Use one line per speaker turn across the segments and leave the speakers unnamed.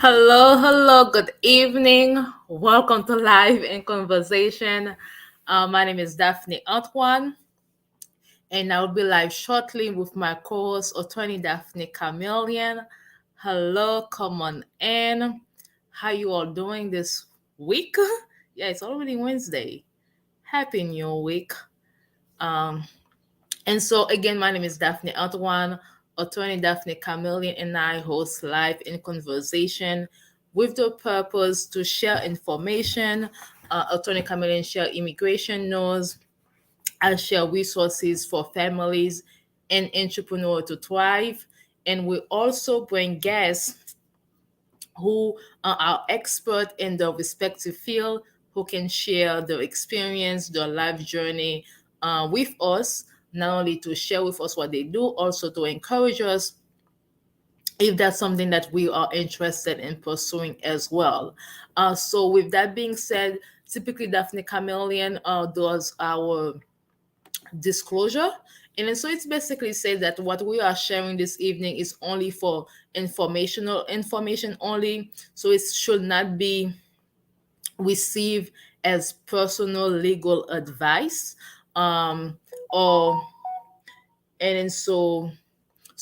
Hello, good evening. Welcome to Live in Conversation. My name is Daphnée Antoine, and I will be live shortly with my co-host, Attorney Daphnée Camilien. Hello, come on in. How you all doing this week? Yeah, it's already Wednesday. Happy New Week. Um, And so, again, my name is Daphnée Antoine, attorney Daphnée Camilien, and I host Live in Conversation with the purpose to share information. Attorney Camilien share immigration news. I share resources for families and entrepreneurs to thrive. And we also bring guests who are expert in their respective field, who can share their experience, their life journey with us, not only to share with us what they do, also to encourage us if that's something that we are interested in pursuing as well. So with that being said, typically Daphnée Camilien does our disclosure. And then so it's basically said that what we are sharing this evening is only for informational information only. So it should not be received as personal legal advice. Um, or and then so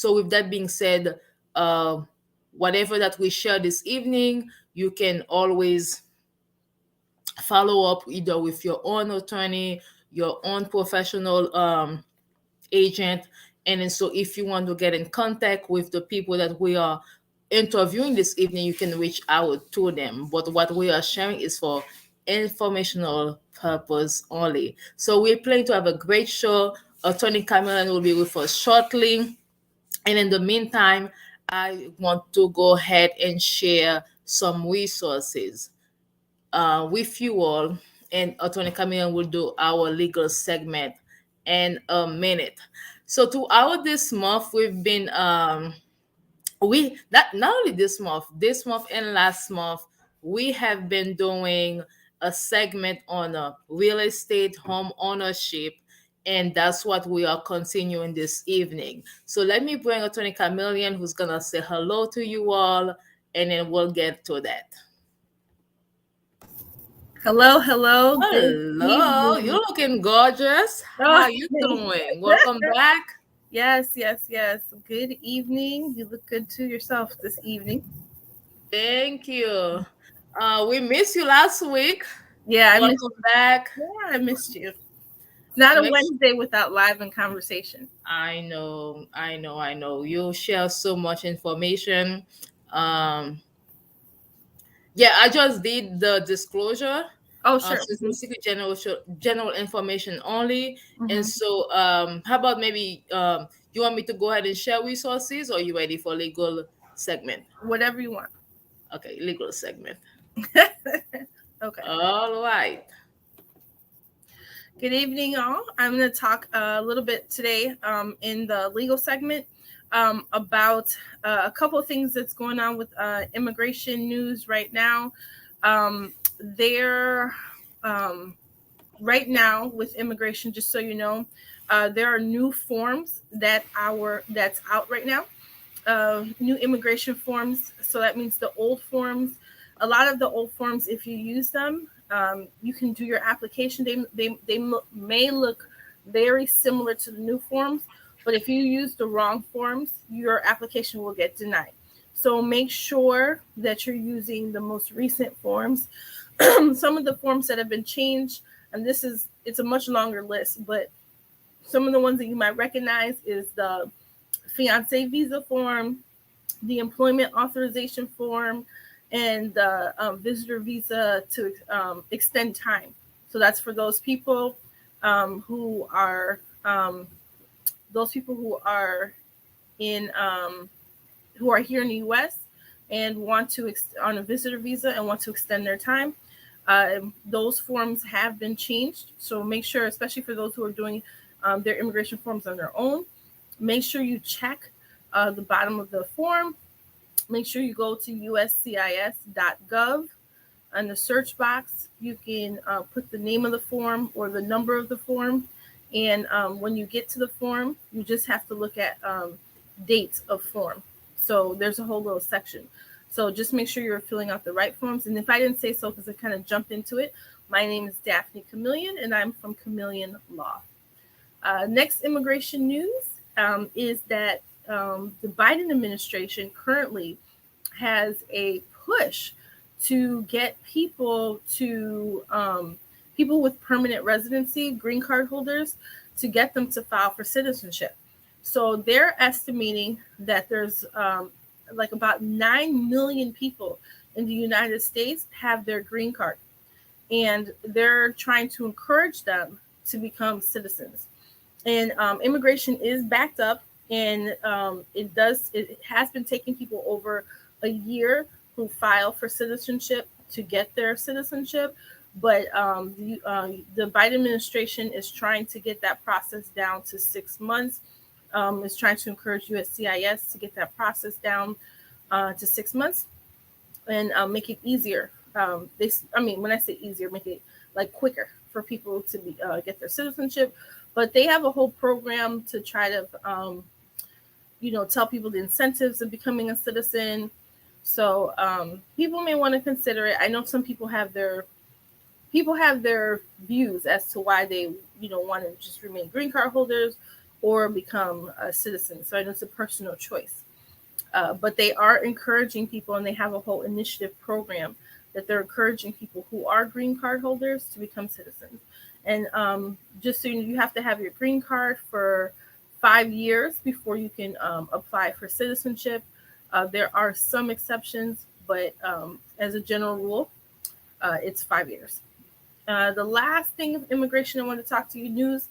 with that being said, uh, whatever that we share this evening, you can always follow up either with your own attorney, your own professional agent. And then so if you want to get in contact with the people that we are interviewing this evening, you can reach out to them. But what we are sharing is for informational purpose only. So we're planning to have a great show. Attorney Camilien will be with us shortly. And in the meantime, I want to go ahead and share some resources with you all, and Attorney Camillen will do our legal segment in a minute. So throughout this month, we've been we not only this month and last month, we have been doing a segment on real estate home ownership, and that's what we are continuing this evening. So let me bring Attorney Camillen, who's gonna say hello to you all, and then we'll get to that.
Hello. Good
Hello, you're
evening.
looking gorgeous.
Oh,
How you doing? Welcome back.
yes. Good evening. You look good to yourself this evening.
Thank you. We missed you last week.
Yeah, I missed.
Welcome back.
Yeah, I missed you. It's not a
Make su-
Wednesday without live and conversation.
I know. You share so much information. Um, yeah, I just did the disclosure.
Oh,
So
sure.
it's basically general information only. And
Hmm.
so, how about maybe you want me to go ahead and share resources, or you ready for legal segment?
Whatever you want.
Okay, legal segment.
Okay.
All right.
Good evening, all. I'm going to talk a little bit today in the legal segment about a couple of things that's going on with immigration news right now. There, um, right now with immigration, just so you know, there are new forms that's out right now. New immigration forms. So that means the old forms. A lot of the old forms, if you use them, you can do your application. They may look very similar to the new forms, but if you use the wrong forms, your application will get denied. So make sure that you're using the most recent forms. Some of the forms that have been changed, and it's a much longer list, but some of the ones that you might recognize is the fiance visa form, the employment authorization form, and the visitor visa to extend time. So that's for um, who are um, those people in who are here in the U.S. and want to on a visitor visa and want to extend their time. Those forms have been changed, so make sure, especially for those who are doing their immigration forms on their own, make sure you check the bottom of the form. Make sure you go to uscis.gov. On the search box, you can put the name of the form or the number of the form. And when you get to the form, you just have to look at dates of form. So there's a whole little section. So just make sure you're filling out the right forms. And if I didn't say so because I kind of jumped into it, my name is Daphnée Camilien, and I'm from Camilien Law. Next immigration news is that the Biden administration currently has a push to get people people with permanent residency, green card holders, to get them to file for citizenship. So they're estimating that there's like about 9 million people in the United States have their green card, and they're trying to encourage them to become citizens. And immigration is backed up, and it has been taking people over a year who file for citizenship to get their citizenship. But the Biden administration is trying to get that process down to 6 months. Is trying to encourage USCIS to get that process down to 6 months and make it easier. When I say easier, make it like quicker for people to get their citizenship. But they have a whole program to try to, tell people the incentives of becoming a citizen. So people may want to consider it. I know some people have their views as to why they, want to just remain green card holders or become a citizen. So I know it's a personal choice. But they are encouraging people, and they have a whole initiative program that they're encouraging people who are green card holders to become citizens. And just so you have to have your green card for 5 years before you can apply for citizenship. There are some exceptions, but as a general rule, it's 5 years. The last thing of immigration I want to talk to you news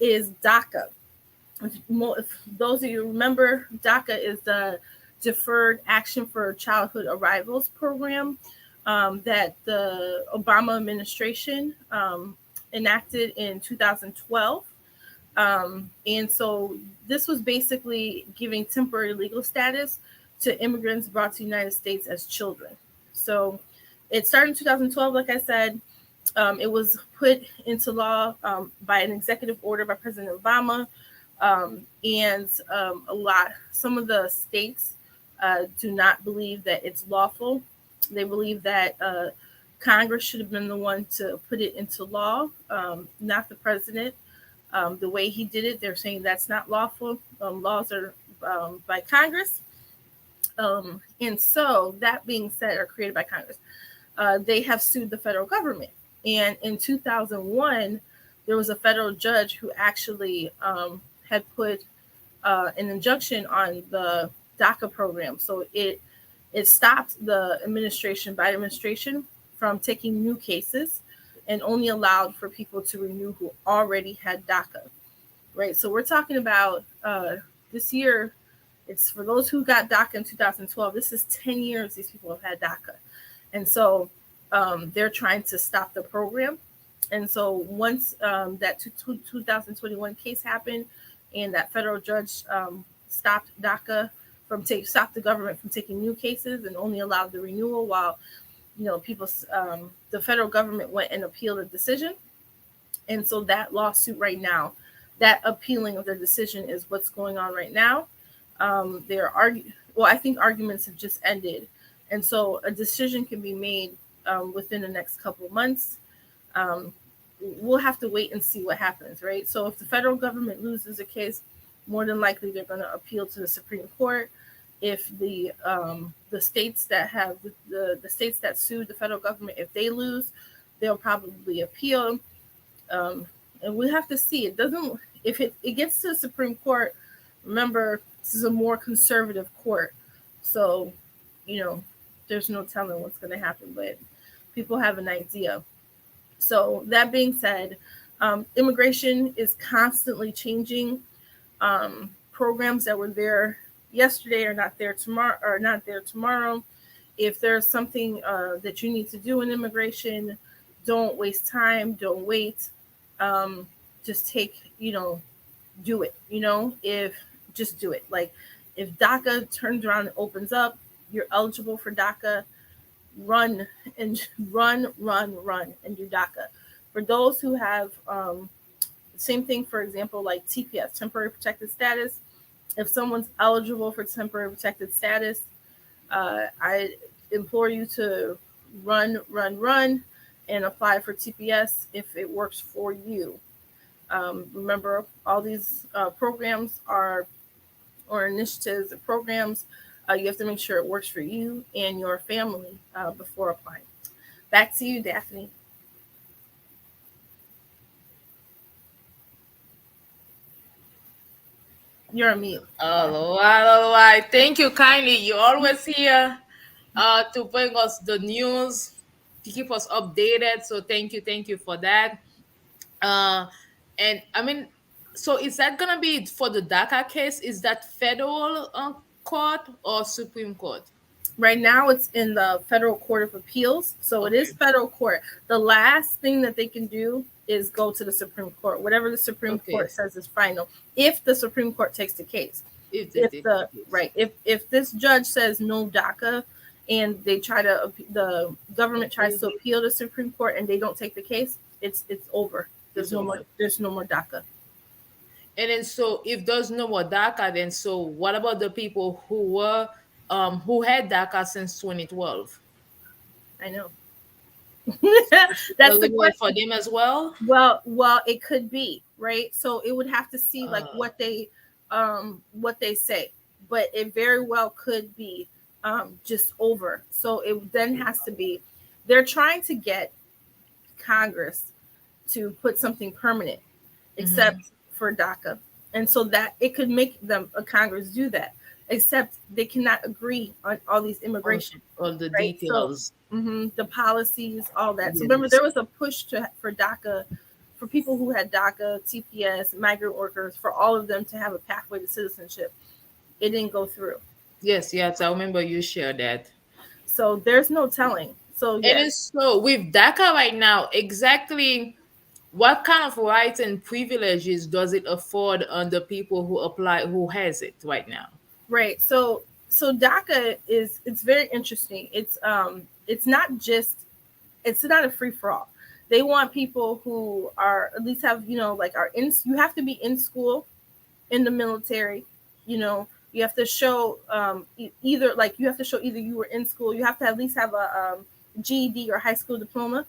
is DACA. If those of you remember, DACA is the Deferred Action for Childhood Arrivals program that the Obama administration enacted in 2012. And so this was basically giving temporary legal status to immigrants brought to the United States as children. So it started in 2012, like I said. It was put into law by an executive order by President Obama. Some of the states do not believe that it's lawful. They believe that Congress should have been the one to put it into law, not the president. The way he did it, they're saying that's not lawful. Laws are by Congress. And so that being said, are created by Congress. They have sued the federal government. And in 2001, there was a federal judge who actually had put an injunction on the DACA program. So it stopped the Biden administration from taking new cases and only allowed for people to renew who already had DACA, right? So we're talking about this year. It's for those who got DACA in 2012. This is 10 years these people have had DACA. And so they're trying to stop the program. And so once that 2021 case happened and that federal judge stopped DACA stopped the government from taking new cases and only allowed the renewal, while the federal government went and appealed the decision. And so that lawsuit right now, that appealing of their decision is what's going on right now. I think arguments have just ended. And so a decision can be made within the next couple of months. We'll have to wait and see what happens, right? So if the federal government loses a case, more than likely they're going to appeal to the Supreme Court. If the states that have the states that sued the federal government, if they lose, they'll probably appeal. And we'll have to see. If it gets to the Supreme Court, remember, this is a more conservative court. So, there's no telling what's going to happen, but people have an idea. So that being said, immigration is constantly changing. Programs that were there yesterday are not there tomorrow. If there's something that you need to do in immigration, don't waste time. Don't wait. Just do it. Just do it. Like if DACA turns around and opens up, you're eligible for DACA. Run and do DACA. For those who have same thing, for example, like TPS, temporary protected status. If someone's eligible for temporary protected status, I implore you to run, and apply for TPS if it works for you. Remember, all these programs are or initiatives and programs. You have to make sure it works for you and your family before applying. Back to you, Daphnée. You're on mute.
All right. Thank you kindly. You're always here to bring us the news, to keep us updated. So thank you for that. Uh, and I mean, so is that gonna be for the DACA case? Is that federal court or Supreme Court?
Right now, it's in the Federal Court of Appeals, so it is
Okay.
federal court. The last thing that they can do is go to the Supreme Court. Whatever the Supreme
Okay.
Court says is final. If the Supreme Court takes the case,
If they
if
take
the
the case.
right, if this judge says no DACA, and they try to the government tries to appeal to Supreme Court and they don't take the case, it's over. There's no more. There's no more DACA.
And then so if there's no more DACA, then so what about the people who had DACA since 2012?
I know. That's the
Eliminate for
question.
them as well?
Well, it could be right. So it would have to see like
Uh,
what they say, but it very well could be just over. So it then has to be. They're trying to get Congress to put something permanent, except for DACA, and so that it could make them a Congress do that. Except they cannot agree on all these immigration,
all the
right? So
details.
the policies, all that. So
Yes.
remember, there was a push for DACA, for people who had DACA, TPS, migrant workers, for all of them to have a pathway to citizenship. It didn't go through.
Yes, yes, I remember you shared that.
So there's no telling. So
It
yes,
is so with DACA right now, exactly what kind of rights and privileges does it afford on the people who apply who has it right now?
right. So DACA it's very interesting. It's not just it's not a free for all. They want people who are at least have like are in. You have to be in school, in the military. You have to show either like you have to show either you were in school. You have to at least have a GED or high school diploma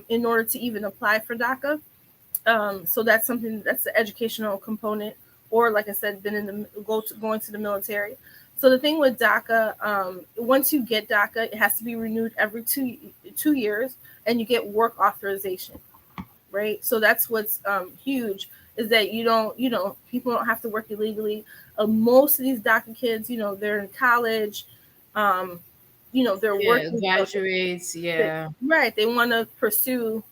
in order to even apply for DACA. So that's something that's the educational component, or like I said, been in the going to the military. So the thing with DACA, once you get DACA, it has to be renewed every 2 years, and you get work authorization, right? So that's what's huge is that people don't have to work illegally. Most of these DACA kids, they're in college, they're working.
Graduates, yeah.
Right. They want to pursue,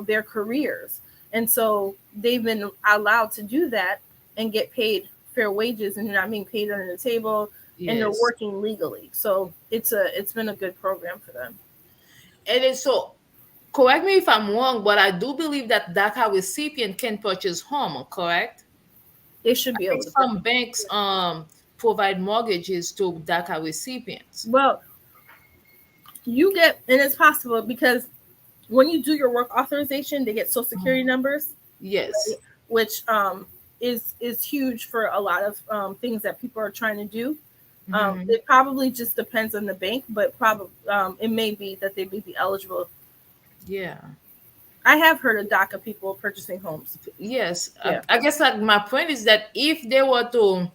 their careers. And so they've been allowed to do that and get paid fair wages, and they're not being paid under the table, and they're
Yes.
working legally. So it's been a good program for them.
And then so correct me if I'm wrong, but I do believe that DACA recipient can purchase home, correct?
They should
I
be
think
able to
some
purchase.
banks provide mortgages to DACA recipients.
Well, you get, and it's possible because when you do your work authorization, they get social security numbers,
Yes.
which is huge for a lot of things that people are trying to do. It probably just depends on the bank, but probably it may be that they may be eligible.
Yeah.
I have heard of DACA people purchasing homes.
Yes.
Yeah.
I guess like my point is that if they were to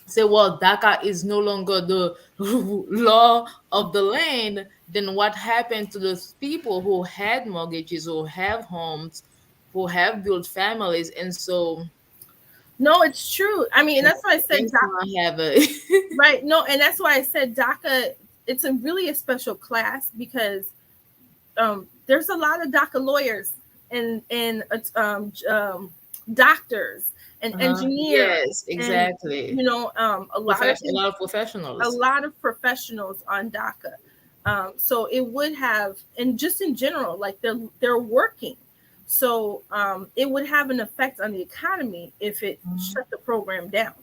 say, well, DACA is no longer the law of the land, then what happened to those people who had mortgages, who have homes, who have built families? And so
No, it's true. I mean, and that's why I said
things
DACA.
might have a
Right. No, and that's why I said DACA. It's a really a special class because there's a lot of DACA lawyers and doctors and engineers.
yes, exactly.
And, a
lot of professionals.
lot of professionals on DACA. So it would have, and just in general, like they're working. So it would have an effect on the economy if it shut the program down.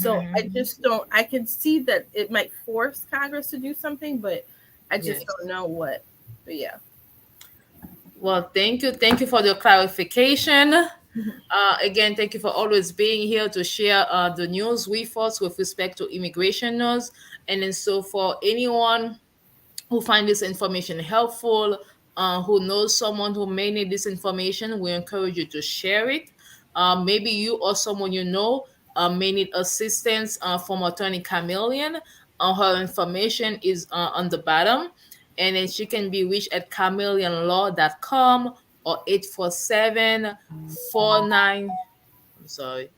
So I just don't. I can see that it might force Congress to do something, but I just don't know what. But yeah.
Well, thank you for the clarification. Again, thank you for always being here to share the news with us with respect to immigration news. And then so for anyone who find this information helpful, who knows someone who may need this information, we encourage you to share it. Maybe you or someone you know may need assistance from Attorney Camilien. Her information is on the bottom, and then she can be reached at chameleonlaw.com or 847 49. I'm sorry,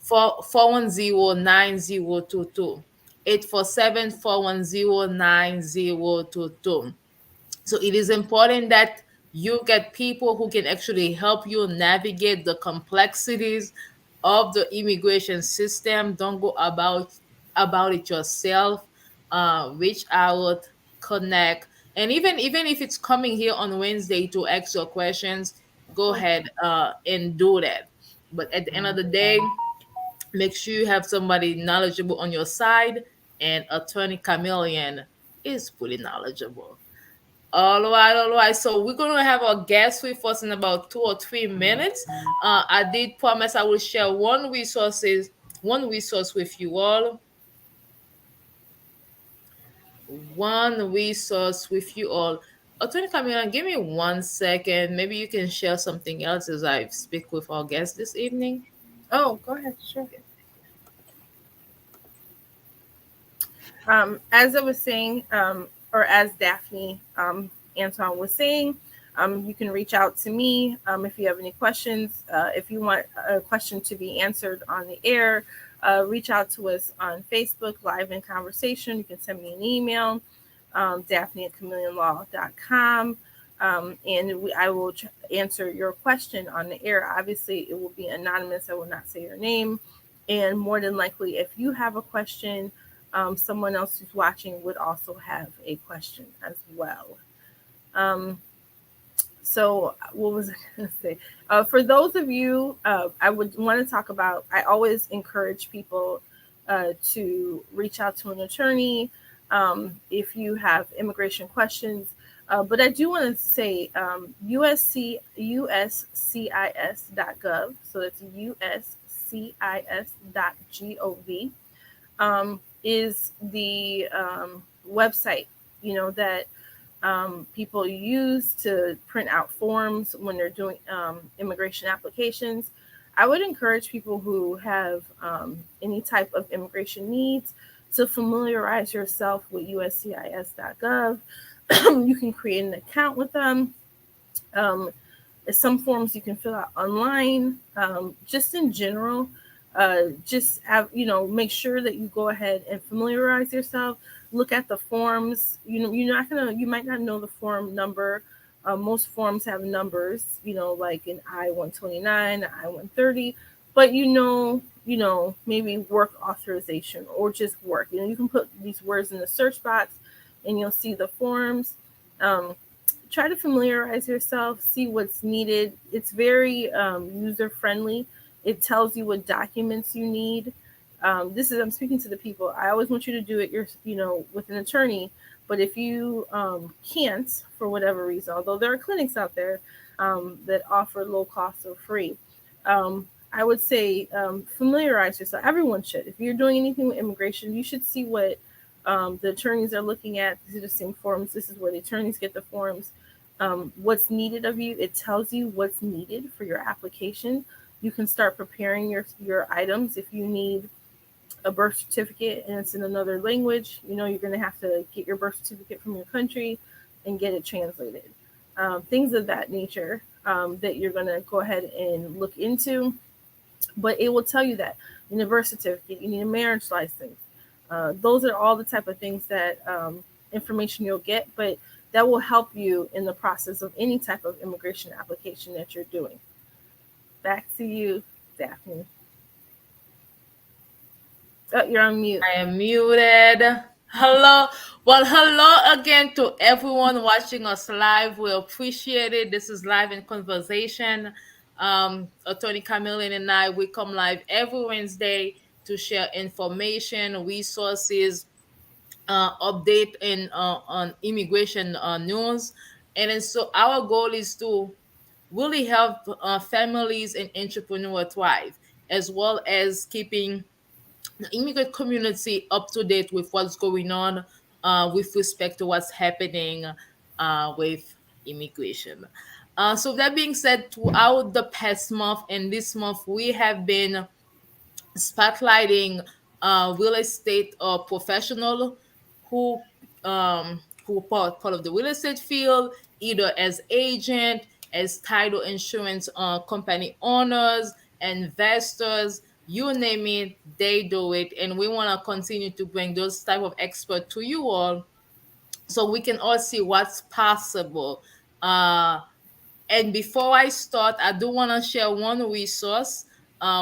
410 9022, 847 410 9022. So it is important that you get people who can actually help you navigate the complexities of the immigration system. Don't go about it yourself. Reach out, connect, and even if it's coming here on Wednesday to ask your questions, go ahead and do that. But at the end of the day, make sure you have somebody knowledgeable on your side, and Attorney Camillion is pretty knowledgeable. All right, all right. So we're gonna have our guest with us in about 2 or 3 minutes. I did promise I will share one resource with you all. One resource with you all. Attorney Camillion, give me 1 second. Maybe you can share something else as I speak with our guest this evening.
Oh, go ahead. Sure. As I was saying, or as Daphnée Anton was saying, you can reach out to me if you have any questions. If you want a question to be answered on the air, reach out to us on Facebook, Live in Conversation. You can send me an email, Daphnée at chameleonlaw.com. I will answer your question on the air. Obviously, it will be anonymous. I will not say your name. And more than likely, if you have a question, someone else who's watching would also have a question as well. So what was I going to say? For those of you, I would want to talk about, I always encourage people to reach out to an attorney if you have immigration questions. But I do want to say USCIS.gov. So that's USCIS.gov. Is the website, that people use to print out forms when they're doing immigration applications. I would encourage people who have any type of immigration needs to familiarize yourself with USCIS.gov. You can create an account with them. Some forms you can fill out online. Just in general, just have, make sure that you go ahead and familiarize yourself. Look at the forms. You might not know the form number. Most forms have numbers, like an I-129, I-130, but maybe work authorization or just work. You can put these words in the search box and you'll see the forms. Try to familiarize yourself, see what's needed. It's very user friendly. It tells you what documents you need. I'm speaking to the people. I always want you to do it with an attorney. But if you can't, for whatever reason, although there are clinics out there that offer low cost or free, I would say familiarize yourself. Everyone should. If you're doing anything with immigration, you should see what the attorneys are looking at. These are the same forms. This is where the attorneys get the forms. What's needed of you. It tells you what's needed for your application. You can start preparing your items. If you need a birth certificate and it's in another language, you're going to have to get your birth certificate from your country and get it translated. Things of that nature that you're going to go ahead and look into. But it will tell you that you need a birth certificate, you need a marriage license. Those are all the type of things that information you'll get, but that will help you in the process of any type of immigration application that you're doing. Back to you, Daphnée. Oh, you're on mute.
I am muted. Hello. Well, hello again to everyone watching us live. We appreciate it. This is Live in Conversation. Attorney Camilien and I, we come live every Wednesday to share information, resources, update on immigration news. And then so our goal is to really help families and entrepreneurs thrive, as well as keeping the immigrant community up to date with what's going on with respect to what's happening with immigration. So that being said, throughout the past month and this month, we have been spotlighting real estate professional who part of the real estate field, either as agent, as title insurance company owners, investors, you name it, they do it, and we want to continue to bring those type of experts to you all so we can all see what's possible. And before I start, I do want to share one resource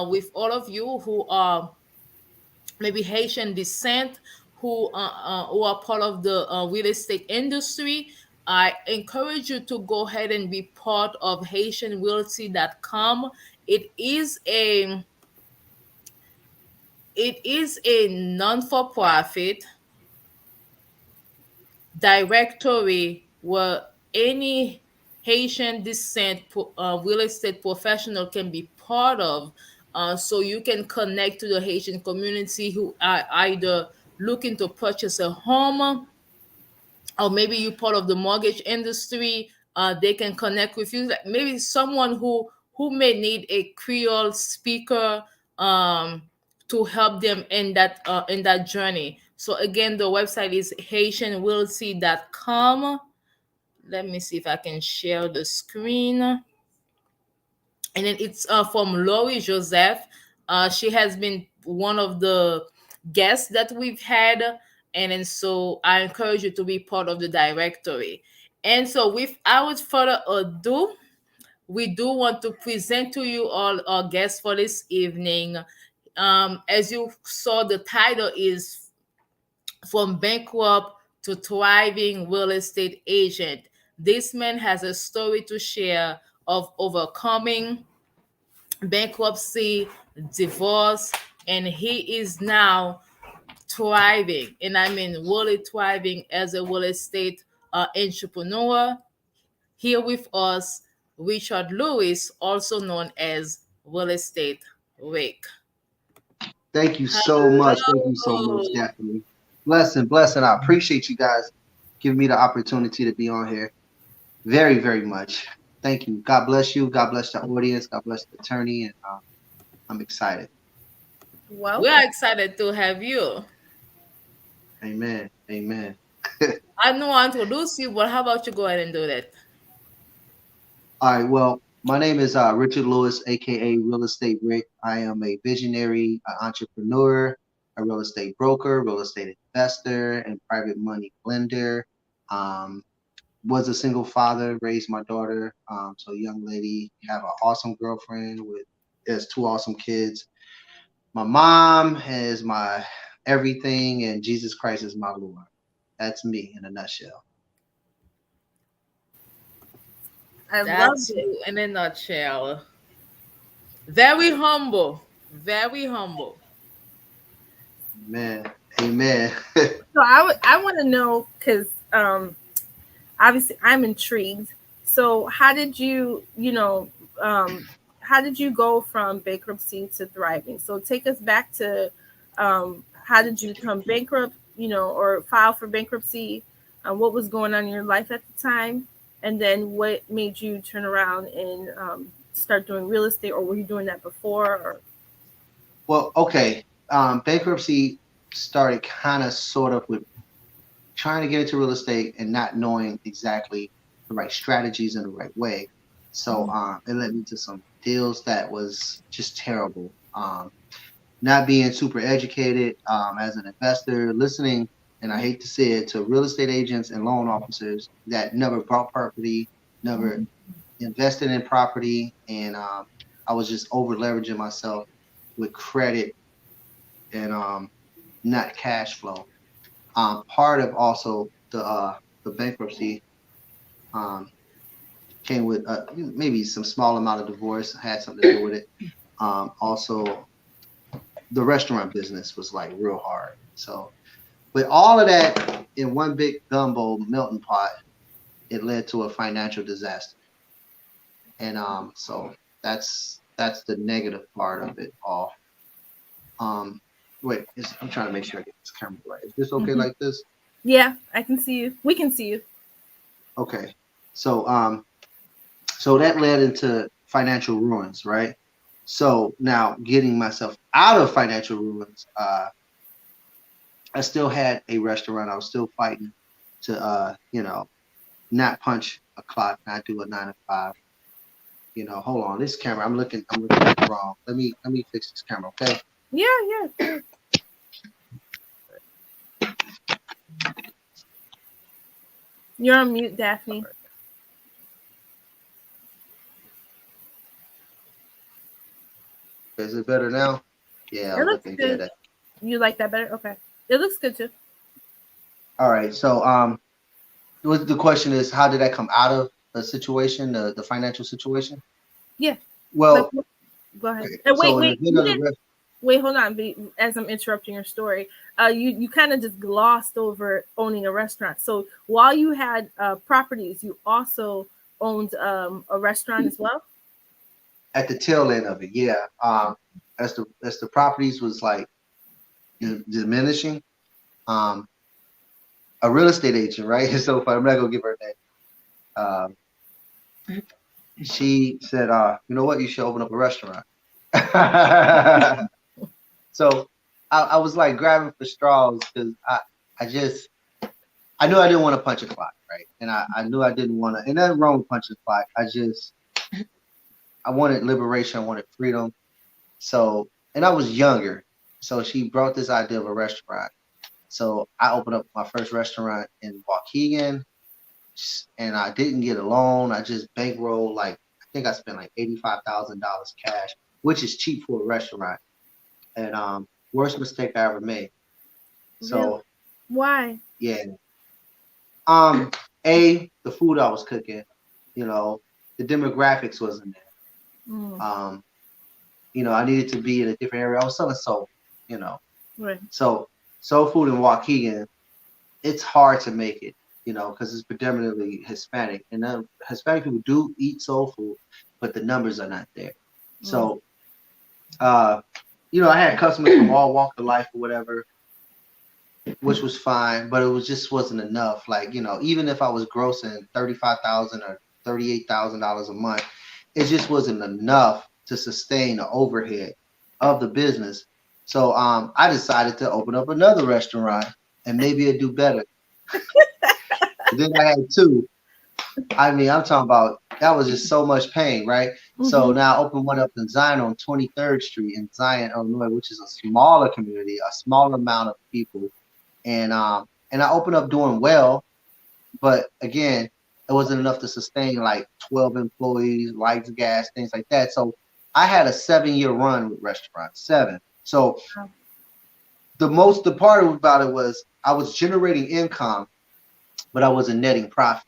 with all of you who are maybe Haitian descent, who are part of the real estate industry. I encourage you to go ahead and be part of HaitianRealty.com. It is a non-for-profit directory where any Haitian descent real estate professional can be part of. So you can connect to the Haitian community who are either looking to purchase a home, or maybe you're part of the mortgage industry. They can connect with you. Like maybe someone who may need a Creole speaker to help them in that journey. So again, the website is HaitianWealthy.com. Let me see if I can share the screen. And then it's from Lori Joseph. She has been one of the guests that we've had, and then so I encourage you to be part of the directory. And so, without further ado, we do want to present to you all our guests for this evening. As you saw, the title is From Bankrupt to Thriving Real Estate Agent. This man has a story to share of overcoming bankruptcy, divorce, and he is now thriving. And I mean, really thriving as a real estate entrepreneur. Here with us, Richard Lewis, also known as Real Estate Rick.
Thank you so much. Thank you so much,
Hello.
Daphne. Blessing, blessing. I appreciate you guys giving me the opportunity to be on here. Very, very much. Thank you. God bless you. God bless the audience. God bless the attorney. And I'm excited.
We are
Welcome.
excited to have you.
Amen. Amen.
I know I introduce you, but how about you go ahead and do that?
All right. Well, my name is Richard Lewis, aka Real Estate Rick. I am a visionary entrepreneur, a real estate broker, real estate investor, and private money lender. Um, was a single father, raised my daughter. So young lady, have an awesome girlfriend with has two awesome kids. My mom is my everything, and Jesus Christ is my Lord. That's me in a nutshell.
I loved
That's
it.
you in a nutshell. Very humble. Very humble.
Amen. Amen.
So I want to know because obviously I'm intrigued. So how did you go from bankruptcy to thriving? So take us back to how did you become bankrupt, or file for bankruptcy? What was going on in your life at the time? And then what made you turn around and start doing real estate, or were you doing that before? Or
Well, okay. Bankruptcy started kind of sort of with trying to get into real estate and not knowing exactly the right strategies in the right way. So it led me to some deals that was just terrible. Not being super educated as an investor, listening, and I hate to say it, to real estate agents and loan officers that never bought property, never invested in property, and I was just over leveraging myself with credit and not cash flow. Part of also the bankruptcy um, came with maybe some small amount of divorce had something to do with it. Also, the restaurant business was like real hard. So, with all of that in one big gumbo melting pot, it led to a financial disaster. And so that's the negative part of it all. Um, Wait, I'm trying to make sure I get this camera right. Is this okay
Mhm.
like this?
Yeah, I can see you. We can see you.
Okay. So that led into financial ruins, right? So now getting myself out of financial ruins, I still had a restaurant. I was still fighting to not punch a clock, not do a 9 to 5. Hold on. This camera, I'm looking at it wrong. Let me fix this camera, okay?
Yeah, yeah. You're on mute, Daphnée.
Is it better now? Yeah,
It looks
looking
good.
good.
You like that better? Okay. It looks good too.
All right. So the question is, how did I come out of the situation, the financial situation?
Yeah. Like,
Well,
go ahead. Wait,
so in the
wait.
event
You
of the
didn't. Wait, hold on. As I'm interrupting your story, you kind of just glossed over owning a restaurant. So while you had properties, you also owned a restaurant as well.
at the tail end of it, yeah. As the properties was like diminishing, um, a real estate agent, right? So I'm not gonna give her a name. Um, she said, you know what, you should open up a restaurant. So I was like grabbing for straws because I just I knew I didn't want to punch a clock, right? And I knew I didn't want to, and nothing wrong with punching a clock. I wanted liberation, I wanted freedom. So, and I was younger. So she brought this idea of a restaurant. So I opened up my first restaurant in Waukegan, and I didn't get a loan. I just bankrolled I think I spent like $85,000 cash, which is cheap for a restaurant. And worst mistake I ever made.
Really?
So
Why?
yeah. The food I was cooking, you know, the demographics wasn't there.
Mm,
I needed to be in a different area. I was selling soul, you know.
right.
So soul food in Waukegan, it's hard to make it, because it's predominantly Hispanic. And then Hispanic people do eat soul food, but the numbers are not there.
Mm,
So I had customers from all walks of life or whatever, which was fine, but just wasn't enough. Like, even if I was grossing 35,000 or $38,000 a month, it just wasn't enough to sustain the overhead of the business. So I decided to open up another restaurant and maybe it'd do better. Then I had two. I mean, I'm talking about that was just so much pain, right? So
mm-hmm.
now I opened one up in Zion on 23rd Street in Zion, Illinois, which is a smaller community, a smaller amount of people. And I opened up doing well, but again, it wasn't enough to sustain like 12 employees, lights, gas, things like that. So I had a 7-year run with restaurants, 7. So the part about it was I was generating income, but I wasn't netting profit.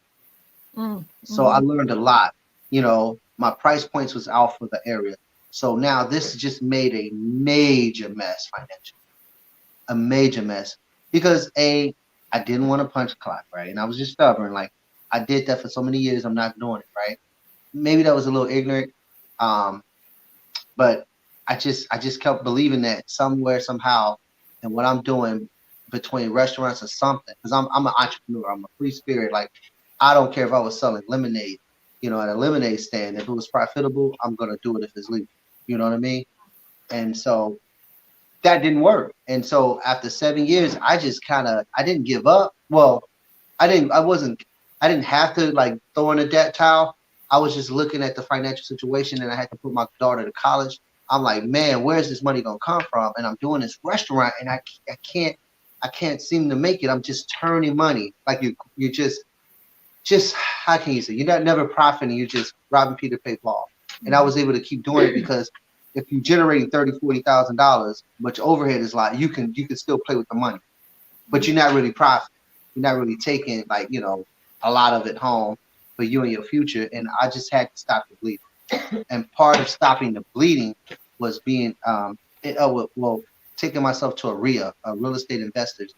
So I
Mm-hmm.
learned a lot. My price points was out for the area. So now this just made a major mess financially, a major mess because I didn't want to punch a clock, right? And I was just stubborn. Like I did that for so many years. I'm not doing it, right? Maybe that was a little ignorant. But I just kept believing that somewhere, somehow, and what I'm doing between restaurants or something, because I'm an entrepreneur, I'm a free spirit. Like I don't care if I was selling lemonade, at a lemonade stand. If it was profitable, I'm gonna do it if it's legal. You know what I mean? And so that didn't work. And so after 7 years, I didn't give up. Well, I didn't have to like throw in a debt towel. I was just looking at the financial situation and I had to put my daughter to college. I'm like, man, where's this money gonna come from? And I'm doing this restaurant and I can't seem to make it. I'm just turning money. Like you just how can you say you're not never profiting, you're just robbing Peter to pay Paul. And I was able to keep doing it because if you're generating $30,000-$40,000, but your overhead is like you can still play with the money, but you're not really profiting. You're not really taking like a lot of it home for you and your future. And I just had to stop the bleeding. And part of stopping the bleeding was being taking myself to a RIA, a real estate investors,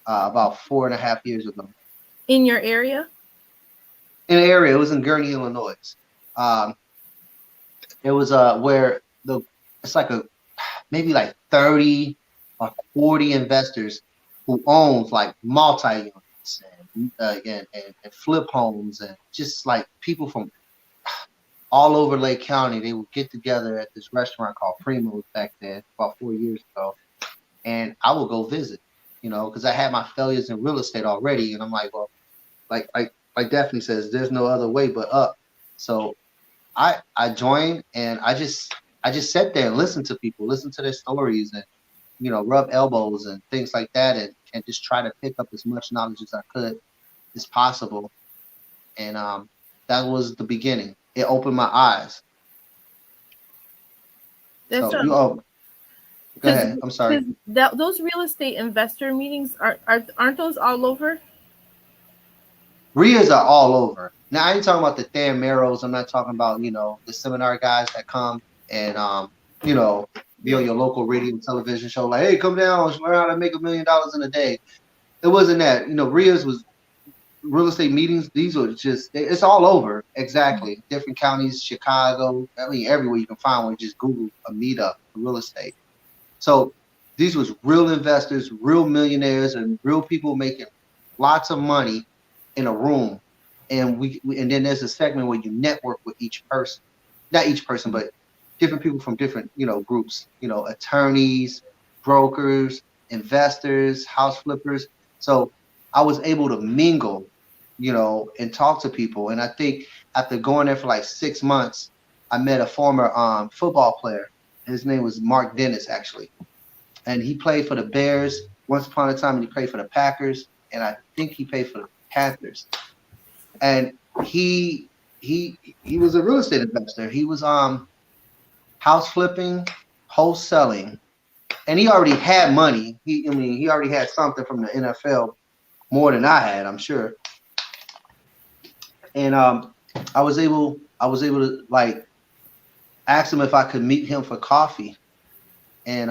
about 4.5 years ago.
In your area?
In an area, it was in Gurnee, Illinois. It was where it's like maybe like 30 or 40 investors who owns like multi-units and flip homes, and just like people from all over Lake County. They would get together at this restaurant called Primo's back then, about 4 years ago, and I would go visit, because I had my failures in real estate already, and I'm like, well, like Daphne says, there's no other way but up. So I joined, and I just sat there and listened to people, listened to their stories, and rub elbows and things like that, and just try to pick up as much knowledge as I could as possible. And that was the beginning. It opened my eyes.
That's
So you go
because
ahead. I'm sorry.
those real estate investor meetings aren't those all over?
RIAs are all over. Now I ain't talking about the Dan Marrows. I'm not talking about, the seminar guys that come and you know, be on your local radio and television show, like, hey, come down, learn how to make $1 million in a day. It wasn't that. RIAs was real estate meetings. These were just, it's all over. Exactly. Different counties, Chicago, I mean everywhere you can find one. Just Google a meetup for real estate. So these was real investors, real millionaires, and real people making lots of money in a room. And and then there's a segment where you network with each person, not each person, but different people from different, groups, attorneys, brokers, investors, house flippers. So I was able to mingle, and talk to people. And I think after going there for like 6 months, I met a former football player. His name was Mark Dennis, actually. And he played for the Bears once upon a time, and he played for the Packers, and I think he played for the Panthers. And he was a real estate investor. He was house flipping, wholesaling, and he already had money. He already had something from the NFL, more than I had, I'm sure. And I was able to like ask him if I could meet him for coffee, and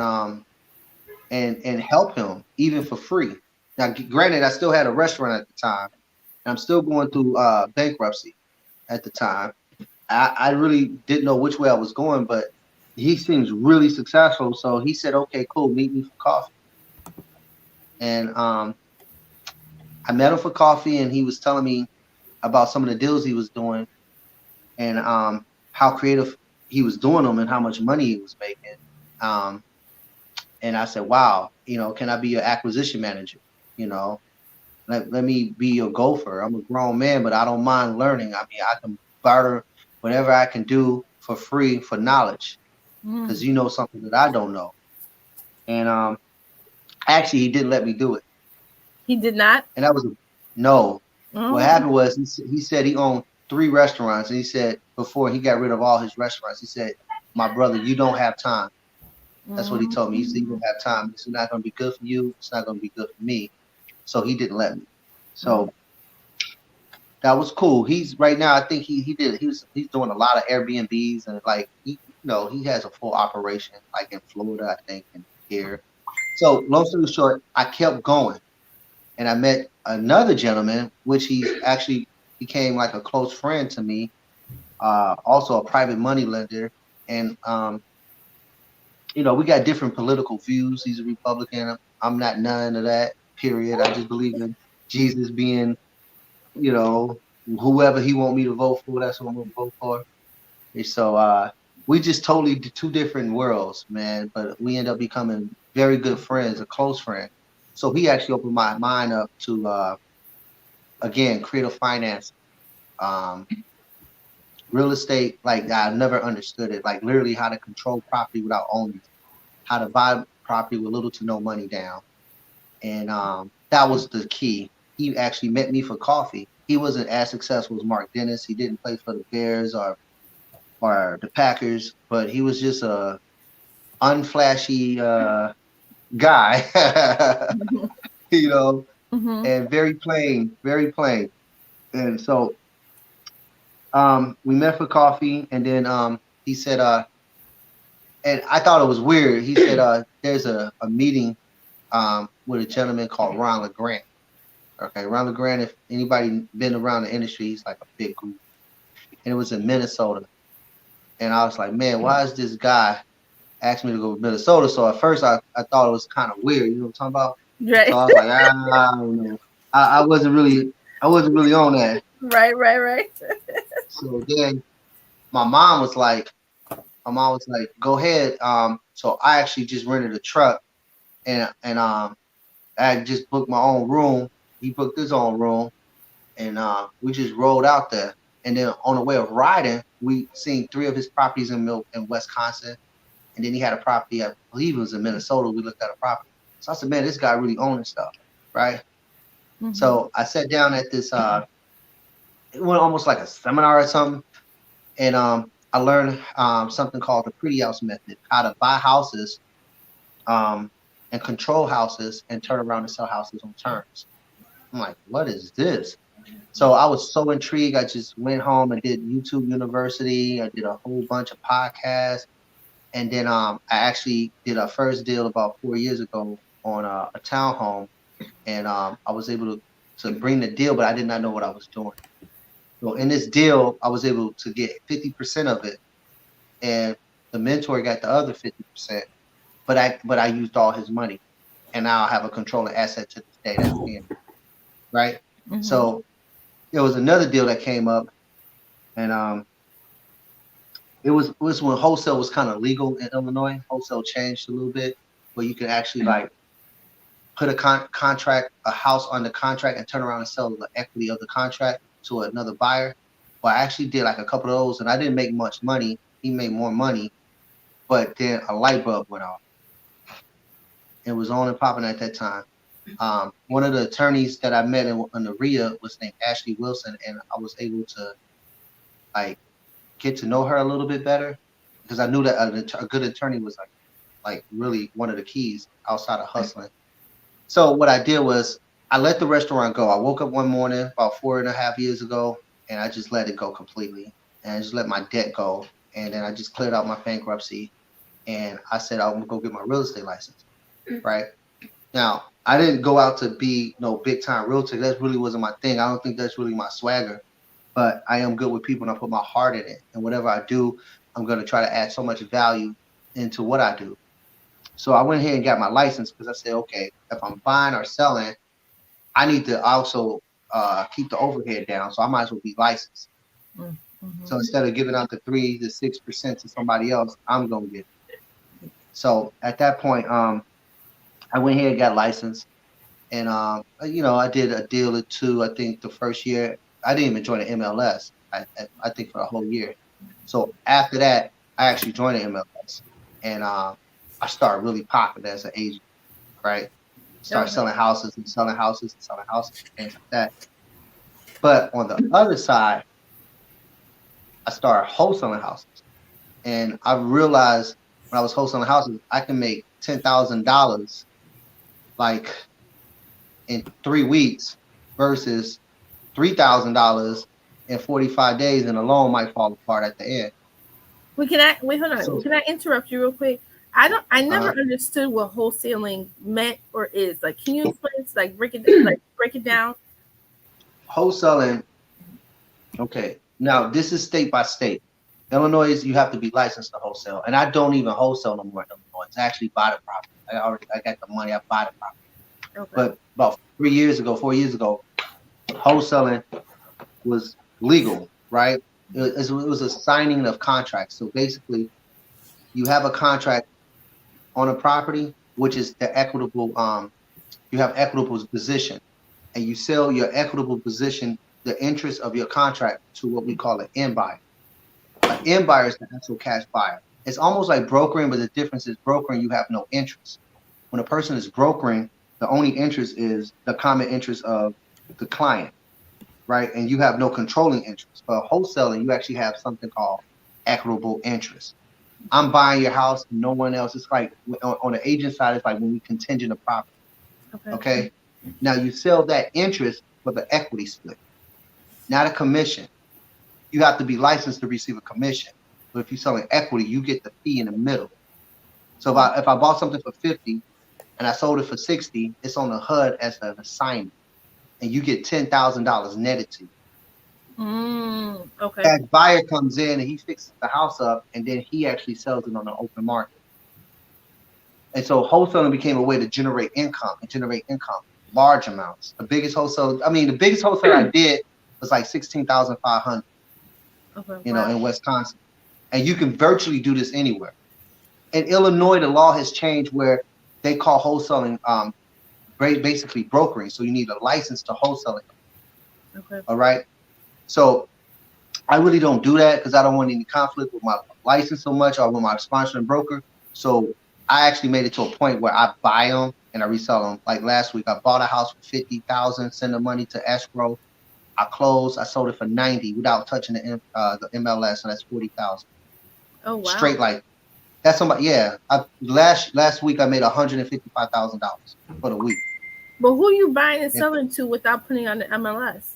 and help him even for free. Now, granted, I still had a restaurant at the time, and I'm still going through bankruptcy at the time. I really didn't know which way I was going, but he seems really successful. So he said, okay, cool, meet me for coffee. And I met him for coffee, and he was telling me about some of the deals he was doing, and how creative he was doing them, and how much money he was making. And I said, wow, can I be your acquisition manager? Let me be your gopher. I'm a grown man, but I don't mind learning. I mean, I can barter whatever I can do for free for knowledge, because you know something that I don't know. And actually, he didn't let me do it.
He did not?
And that was no. What happened was he said he owned 3 restaurants, and he said before he got rid of all his restaurants, he said, my brother, you don't have time. That's what he told me. He said, you don't have time. It's not going to be good for you. It's not going to be good for me. So he didn't let me. So that was cool. He's right now, I think he's doing a lot of Airbnbs, and like he has a full operation like in Florida, I think, and here. So long story short, I kept going, and I met another gentleman, which he actually became like a close friend to me, also a private money lender. And we got different political views. He's a Republican. I'm not none of that, period. I just believe in Jesus being, whoever he want me to vote for, that's what I'm going to vote for. And so we just totally did 2 different worlds, man. But we end up becoming very good friends, a close friend. So he actually opened my mind up to, again, creative finance, real estate. Like I never understood it. Like literally how to control property without owning it, how to buy property with little to no money down. And that was the key. He actually met me for coffee. He wasn't as successful as Mark Dennis. He didn't play for the Bears or the Packers, but he was just a unflashy guy, and very plain, very plain. And so we met for coffee, and then he said, and I thought it was weird. He said, there's a meeting with a gentleman called Ron LeGrand. Okay, Ron LeGrand, if anybody been around the industry, he's like a big group. And it was in Minnesota. And I was like, man, why is this guy asked me to go to Minnesota. So at first I thought it was kind of weird, you know what I'm talking about?
Right.
So I was like, I don't know. I wasn't really on that.
Right.
So then my mom was like, go ahead. So I actually just rented a truck and I just booked my own room. He booked his own room, and we just rolled out there. And then on the way of riding, we seen 3 of his properties in Wisconsin, and then he had a property, I believe it was in Minnesota. We looked at a property. So I said, man, this guy really owning stuff, right?
Mm-hmm.
So I sat down at this, it went almost like a seminar or something, and I learned something called the pretty house method, how to buy houses and control houses and turn around and sell houses on terms. I'm like, what is this? So I was so intrigued. I just went home and did YouTube University. I did a whole bunch of podcasts. And then I actually did a first deal about 4 years ago on a townhome. And I was able to bring the deal, but I did not know what I was doing. So in this deal, I was able to get 50% of it. And the mentor got the other 50%. But I used all his money. And now I have a controlling asset to this day that's being, right?
Mm-hmm.
So there was another deal that came up, and it was when wholesale was kind of legal in Illinois. Wholesale changed a little bit, where you could actually like put a house under contract and turn around and sell the equity of the contract to another buyer. Well, I actually did like a couple of those, and I didn't make much money. He made more money, but then a light bulb went off. It was on and popping at that time. One of the attorneys that I met in the RIA was named Ashley Wilson, and I was able to like get to know her a little bit better because I knew that a good attorney was like really one of the keys outside of hustling. So what I did was I let the restaurant go. I woke up one morning about 4.5 years ago, and I just let it go completely, and I just let my debt go, and then I just cleared out my bankruptcy, and I said I'm gonna go get my real estate license, right? Now, I didn't go out to be no big time realtor. That really wasn't my thing. I don't think that's really my swagger, but I am good with people and I put my heart in it. And whatever I do, I'm going to try to add so much value into what I do. So I went ahead and got my license because I said, okay, if I'm buying or selling, I need to also keep the overhead down. So I might as well be licensed. Mm-hmm. So instead of giving out the 3 to 6% to somebody else, I'm going to get it. So at that point, I went here and got licensed, and I did a deal or two. I think the first year I didn't even join the MLS. I think for a whole year. So after that, I actually joined the MLS, and I started really popping as an agent, right? Start selling houses and selling houses and selling houses and things like that. But on the other side, I started wholesaling houses, and I realized when I was wholesaling houses, I can make $10,000 like in 3 weeks versus $3,000 in 45 days, and the loan might fall apart at the end.
Wait, hold on. So, can I interrupt you real quick? I never understood what wholesaling meant or is. Like, can you explain? Like, break it down.
Wholesaling. Okay. Now this is state by state. Illinois, you have to be licensed to wholesale, and I don't even wholesale no more in Illinois. It's actually buy the property. I got the money. I buy the property. Okay. But about 4 years ago, wholesaling was legal, right? It was a signing of contracts. So basically, you have a contract on a property, which is the equitable. You have equitable position, and you sell your equitable position, the interest of your contract, to what we call an end buyer. An end buyer is the actual cash buyer. It's almost like brokering, but the difference is brokering, you have no interest. When a person is brokering, the only interest is the common interest of the client, right? And you have no controlling interest. But wholesaling, you actually have something called equitable interest. I'm buying your house, no one else. It's like on the agent side, it's like when we contingent a property. Okay. Now you sell that interest for the equity split, not a commission. You have to be licensed to receive a commission. But if you're selling equity, you get the fee in the middle. So if I bought something for 50 and I sold it for 60, it's on the HUD as an assignment, and you get $10,000 netted to you.
Okay.
That buyer comes in and he fixes the house up, and then he actually sells it on the open market. And so wholesaling became a way to generate income, large amounts. The biggest wholesale I did was like 16,500,
Okay.
in
Wow.
Wisconsin. And you can virtually do this anywhere. In Illinois, the law has changed where they call wholesaling basically brokering. So you need a license to wholesale it.
Okay.
All right. So I really don't do that because I don't want any conflict with my license so much or with my sponsor and broker. So I actually made it to a point where I buy them and I resell them. Like last week, I bought a house for 50,000, send the money to escrow. I closed. I sold it for 90 without touching the MLS, so that's 40,000
Oh wow.
straight. Like that's somebody. Yeah, last week I made $155,000 for the week.
But who you buying and
And
selling to without putting on the MLS?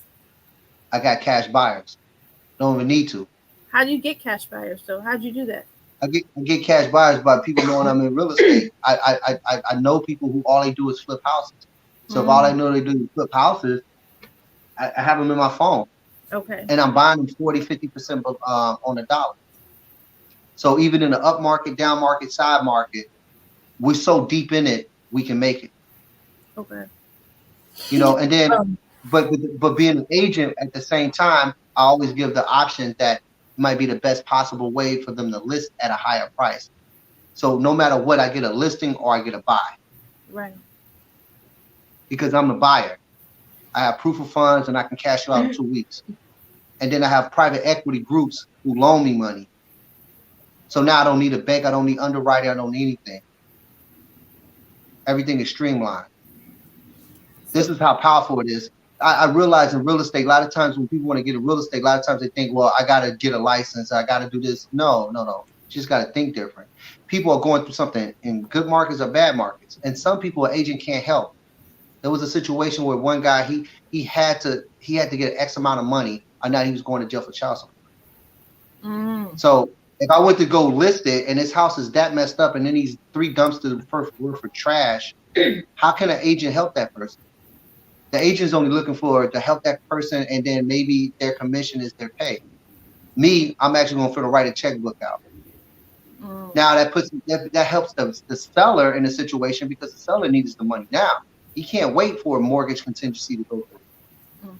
I got cash buyers. Don't even need to.
How do you get cash buyers though? How'd you do that?
I get cash buyers by people knowing I'm in real estate. I know people who all they do is flip houses. So if all I
Mm,
know they do is flip houses, I have them in my phone,
okay.
and I'm buying them 40-50% on the dollar. So even in the up market, down market, side market, we're so deep in it, we can make it.
Okay.
And then,
Um,
but being an agent at the same time, I always give the option that might be the best possible way for them to list at a higher price. So no matter what, I get a listing or I get a buy
Right.
because I'm the buyer. I have proof of funds and I can cash you out in 2 weeks. And then I have private equity groups who loan me money. So now I don't need a bank. I don't need underwriting. I don't need anything. Everything is streamlined. This
So
is how powerful it is. I realize in real estate, a lot of times when people want to get in real estate, a lot of times they think, well, I got to get a license. I got to do this. No. You just got to think different. People are going through something in good markets or bad markets. And some people, an agent can't help. There was a situation where one guy, he had to get X amount of money, or now he was going to jail for child support.
mm,
So if I went to go list it and his house is that messed up and then these 3 dumpsters worth of trash, how can an agent help that person? The agent's only looking for to help that person, and then maybe their commission is their pay. Me, I'm actually going to write a checkbook out.
mm,
Now that helps the seller in the situation because the seller needs the money now. He can't wait for a mortgage contingency to go through.
mm.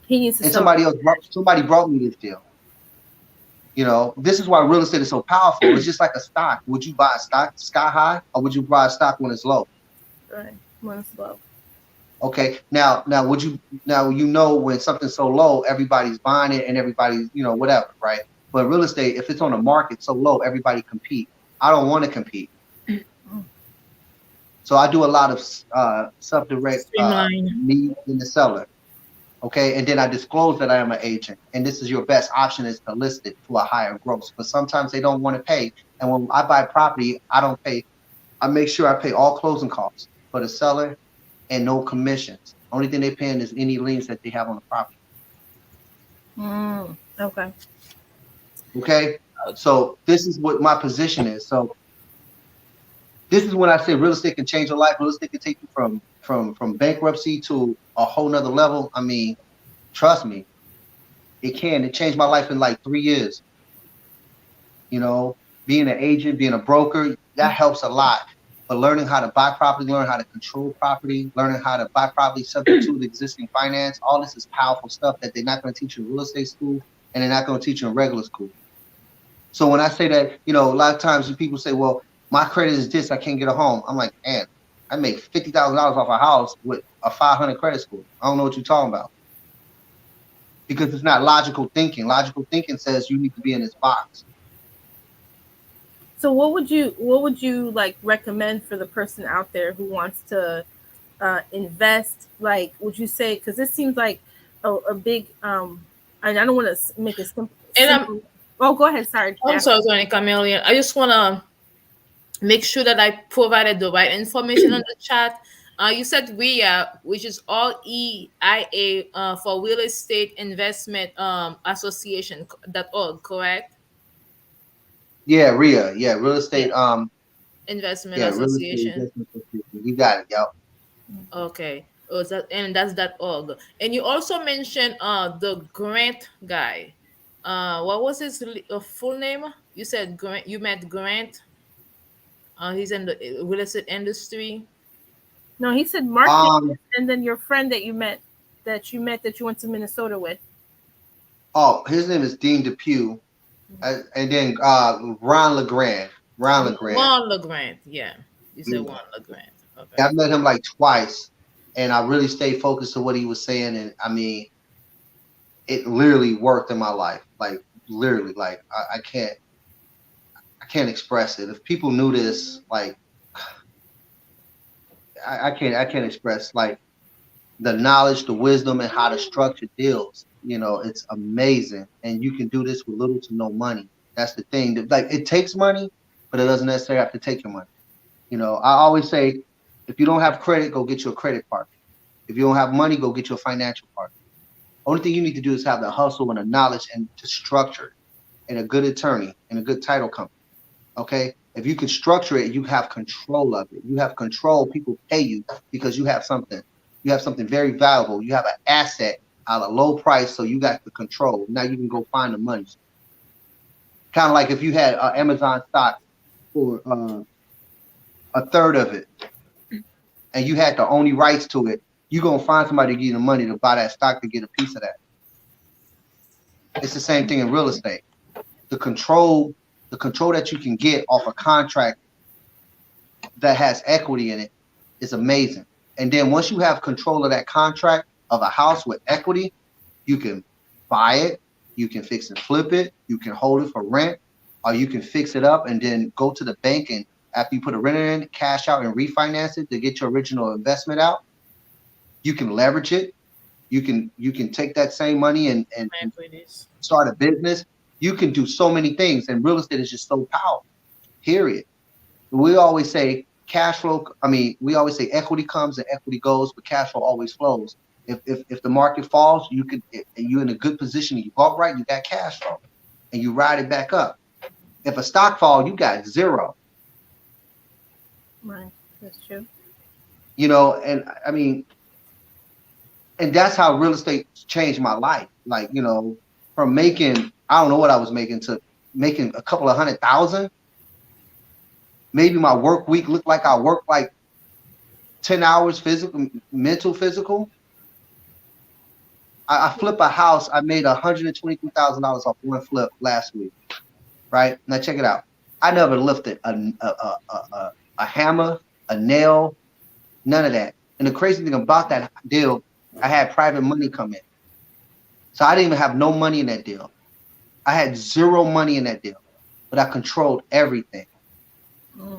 He needs to
And
sell it.
somebody brought me this deal. This is why real estate is so powerful. It's just like a stock. Would you buy a stock sky high, or would you buy a stock when it's low?
Right. When it's low.
Okay. Now when something's so low, everybody's buying it and everybody's whatever, right? But real estate, if it's on the market so low, everybody compete. I don't want to compete,
Mm,
so I do a lot of self-direct
Streamline.
me in the seller. Okay, and then I disclose that I am an agent, and this is your best option is to list it for a higher gross. But sometimes they don't want to pay, and when I buy property, I don't pay. I make sure I pay all closing costs for the seller and no commissions. Only thing they paying is any liens that they have on the property.
mm. Okay.
Okay, so this is what my position is. So this is when I say real estate can change your life. Real estate can take you from bankruptcy to a whole nother level. I mean, trust me, it can. It changed my life in like 3 years. Being an agent, being a broker, that helps a lot. But learning how to buy property, learning how to control property, learning how to buy property subject to the existing finance, all this is powerful stuff that they're not going to teach you in real estate school, and they're not going to teach you in regular school. So when I say that, a lot of times people say, well, my credit is this, I can't get a home. I'm like, man, I make $50,000 off a house with a 500 credit score. I don't know what you're talking about. Because it's not logical thinking. Logical thinking says you need to be in this box.
So what would you like recommend for the person out there who wants to invest? Like, would you say, because this seems like a big and I don't want to make it simple.
And
Oh, go ahead. Sorry.
I'm sorry, Attorney Camilien. I just want to make sure that I provided the right information on the chat. You said RIA, which is all EIA for Real Estate Investment Association.org, correct?
Yeah, RIA. Yeah, real estate.
Yeah, Investment
Real estate
Association.
investment association. You got it, yo.
Okay. Oh, that's that org. And you also mentioned the Grant guy. What was his full name? You said Grant. You met Grant. He's in the real estate industry.
No, he said marketing,
Um.
and then your friend that you went to Minnesota with.
Oh, his name is Dean Depew, and then Ron LeGrand. Ron LeGrand.
Juan LeGrand. Yeah, you said
Yeah.
Juan LeGrand. Okay.
I've met him like twice, and I really stayed focused to what he was saying, and I mean, it literally worked in my life. Like literally, like I can't express it. If people knew this, like I can't express like the knowledge, the wisdom, and how to structure deals. You know, it's amazing, and you can do this with little to no money. That's the thing. Like it takes money, but it doesn't necessarily have to take your money. You know, I always say, if you don't have credit, go get you a credit partner. If you don't have money, go get you a financial partner. Only thing you need to do is have the hustle and the knowledge and to structure it, and a good attorney and a good title company. Okay. If you can structure it, you have control of it. You have control. People pay you because you have something. You have something very valuable. You have an asset at a low price, so you got the control. Now you can go find the money. Kind of like if you had Amazon stock for a third of it, and you had the only rights to it, you're gonna find somebody to give you the money to buy that stock to get a piece of that. It's the same thing in real estate. The control that you can get off a contract that has equity in it is amazing. And then once you have control of that contract of a house with equity, you can buy it, you can fix and flip it, you can hold it for rent, or you can fix it up and then go to the bank, and after you put a renter in, cash out and refinance it to get your original investment out. You can leverage it. You can take that same money and start a business. You can do so many things, and real estate is just so powerful. Period. We always say cash flow. I mean, we always say equity comes and equity goes, but cash flow always flows. If the market falls, and you're in a good position, and you bought right, you got cash flow, and you ride it back up. If a stock falls, you got zero.
Right, that's true.
You know, and I mean, and that's how real estate changed my life. Like, you know, from making, I don't know what I was making, to making a couple of $100,000. Maybe my work week looked like I worked like 10 hours mental, physical. I flip a house. I made $122,000 off one flip last week. Right? Now check it out. I never lifted a hammer, a nail, none of that. And the crazy thing about that deal, I had private money come in. So I didn't even have no money in that deal. I had zero money in that deal, but I controlled everything.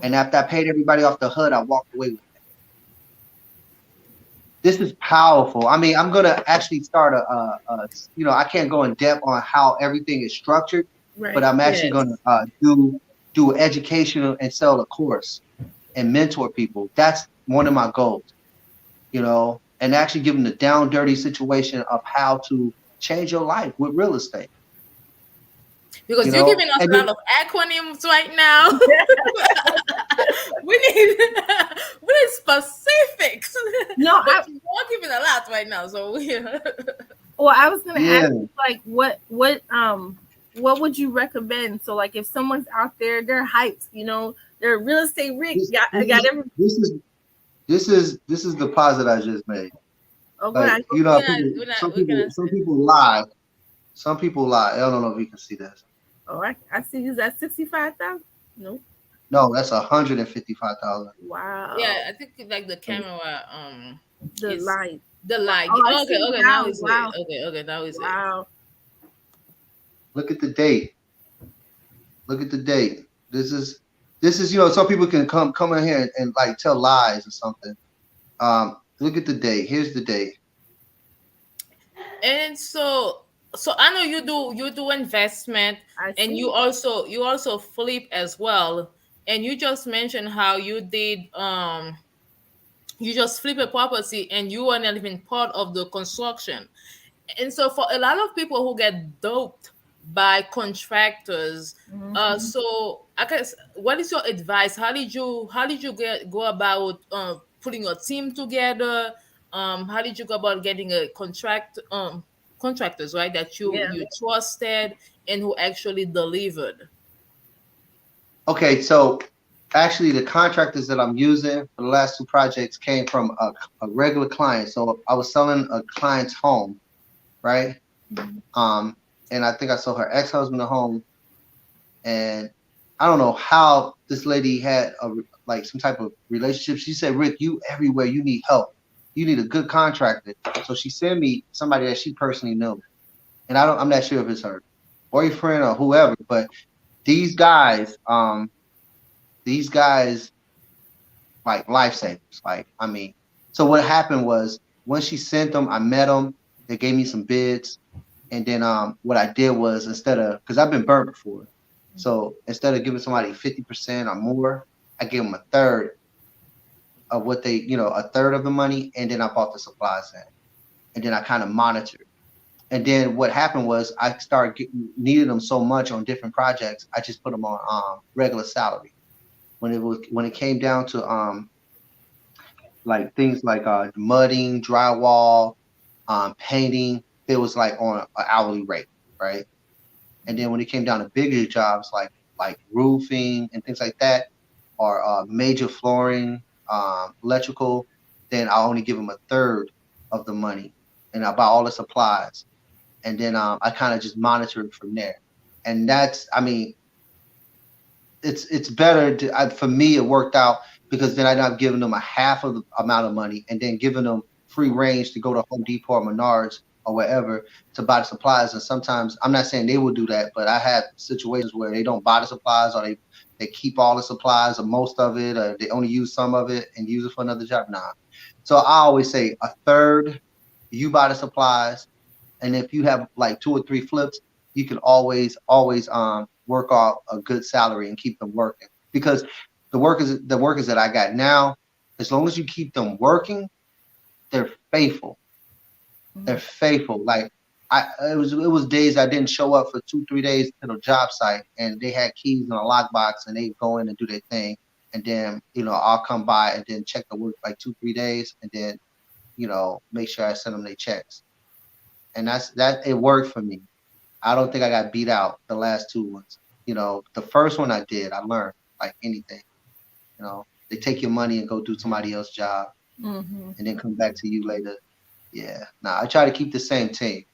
And after I paid everybody off the hood, I walked away with it. This is powerful. I mean, I'm going to actually start I can't go in depth on how everything is structured, right, but I'm actually going to do educational and sell a course and mentor people. That's one of my goals, you know, and actually give them the down dirty situation of how to change your life with real estate.
Because you're giving us a lot of acronyms right now. we need specifics.
No,
we're giving a lot right now. So
well, I was gonna ask, like, what would you recommend? So, like, if someone's out there, they're hyped, you know, they're real estate rich.
This is the deposit I just made.
Okay,
like, you know, some people lie. Some people lie. I don't know if you can see this.
Oh, I see. Is that 65,000? Nope.
No, that's 155,000.
Wow.
Yeah, I think like the camera.
The light.
The light.
Oh,
okay. Now it's it. Okay. Now it's
wow.
Look at the date. Look at the date. This is you know, some people can come in here and like tell lies or something. Look at the date. Here's the date.
And so I know you do investment, and you also flip as well. And you just mentioned how you did you just flip a property and you were not even part of the construction. And so for a lot of people who get duped by contractors, so I guess, what is your advice? How did you go about putting a team together? How did you go about getting a contractors, right, that you trusted and who actually delivered?
Okay, so Actually, the contractors that I'm using for the last two projects came from a regular client. So I was selling a client's home, right? And I think I sold her ex-husband a home, and I don't know how this lady had like some type of relationship. She said, "Rick, you everywhere. You need help. You need a good contractor." So she sent me somebody that she personally knew, and I'm not sure if it's her boyfriend or whoever, but these guys, like lifesavers. Like, I mean, so what happened was when she sent them, I met them. They gave me some bids, and then what I did was because I've been burnt before, so instead of giving somebody 50% or more, I gave them a third of what they, a third of the money, and then I bought the supplies in, and then I kind of monitored. And then what happened was I started needing them so much on different projects, I just put them on regular salary. When it came down to like things like mudding, drywall, painting, it was like on an hourly rate, right? And then when it came down to bigger jobs like roofing and things like that, or major flooring, electrical, then I only give them a third of the money, and I buy all the supplies, and then I kind of just monitor it from there. And that's, I mean, it's better for me. It worked out because then I'm not giving them a half of the amount of money and then giving them free range to go to Home Depot or Menards or wherever to buy the supplies. And sometimes, I'm not saying they will do that, but I have situations where they don't buy the supplies, or they keep all the supplies or most of it, or they only use some of it and use it for another job. Nah. So I always say a third, you buy the supplies, and if you have like 2 or 3 flips, you can always work off a good salary and keep them working. Because the workers that I got now, as long as you keep them working, they're faithful. They're faithful. Like it was days I didn't show up for 2-3 days to the job site, and they had keys in a lockbox, and they go in and do their thing, and then I'll come by and then check the work like 2-3 days, and then make sure I send them their checks. And that it worked for me. I don't think I got beat out the last 2 ones. The first one I did, I learned like anything. They take your money and go do somebody else's job, and then come back to you later. Yeah. I try to keep the same team.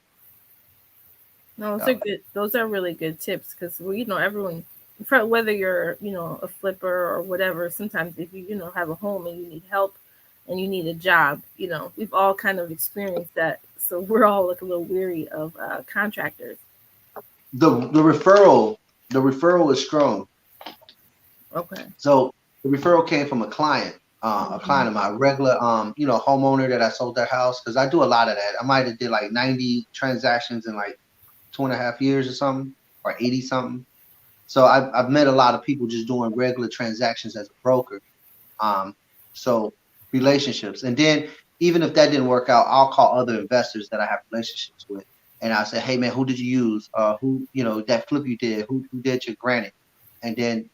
No, those are good. Those are really good tips because everyone, whether you're a flipper or whatever, sometimes if you have a home and you need help and you need a job, we've all kind of experienced that. So we're all like a little weary of contractors.
The referral is strong.
Okay.
So the referral came from a client of my regular homeowner that I sold their house, because I do a lot of that. I might have did like 90 transactions in like 2.5 years or something, or 80 something. So I've met a lot of people just doing regular transactions as a broker. So relationships, and then even if that didn't work out, I'll call other investors that I have relationships with, and I'll say, hey man, who did you use? Who that flip you did? Who did your granite? And then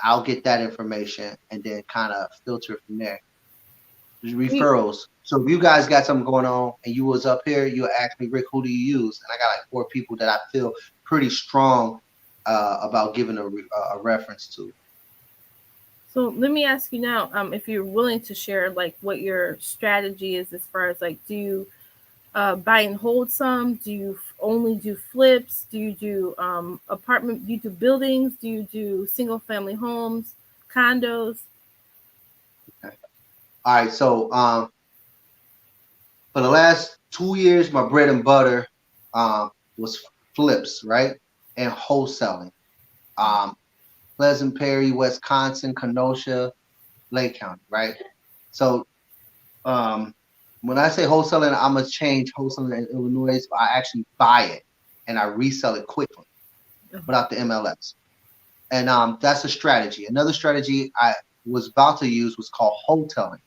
I'll get that information and then kind of filter it from there. Referrals. So if you guys got something going on and you was up here, you ask me, Rick, who do you use? And I got like 4 people that I feel pretty strong about giving a reference to.
So let me ask you now, if you're willing to share like what your strategy is as far as like, do you buy and hold some? Do you only do flips? Do you do apartment? Do you do buildings? Do you do single family homes, condos?
Okay. All right. So for the last 2 years, my bread and butter was flips, right, and wholesaling. Pleasant Perry, Wisconsin, Kenosha, Lake County, right? So when I say wholesaling, I'm going to change wholesaling in Illinois. So I actually buy it and I resell it quickly without the MLS. And that's a strategy. Another strategy I was about to use was called wholesaling.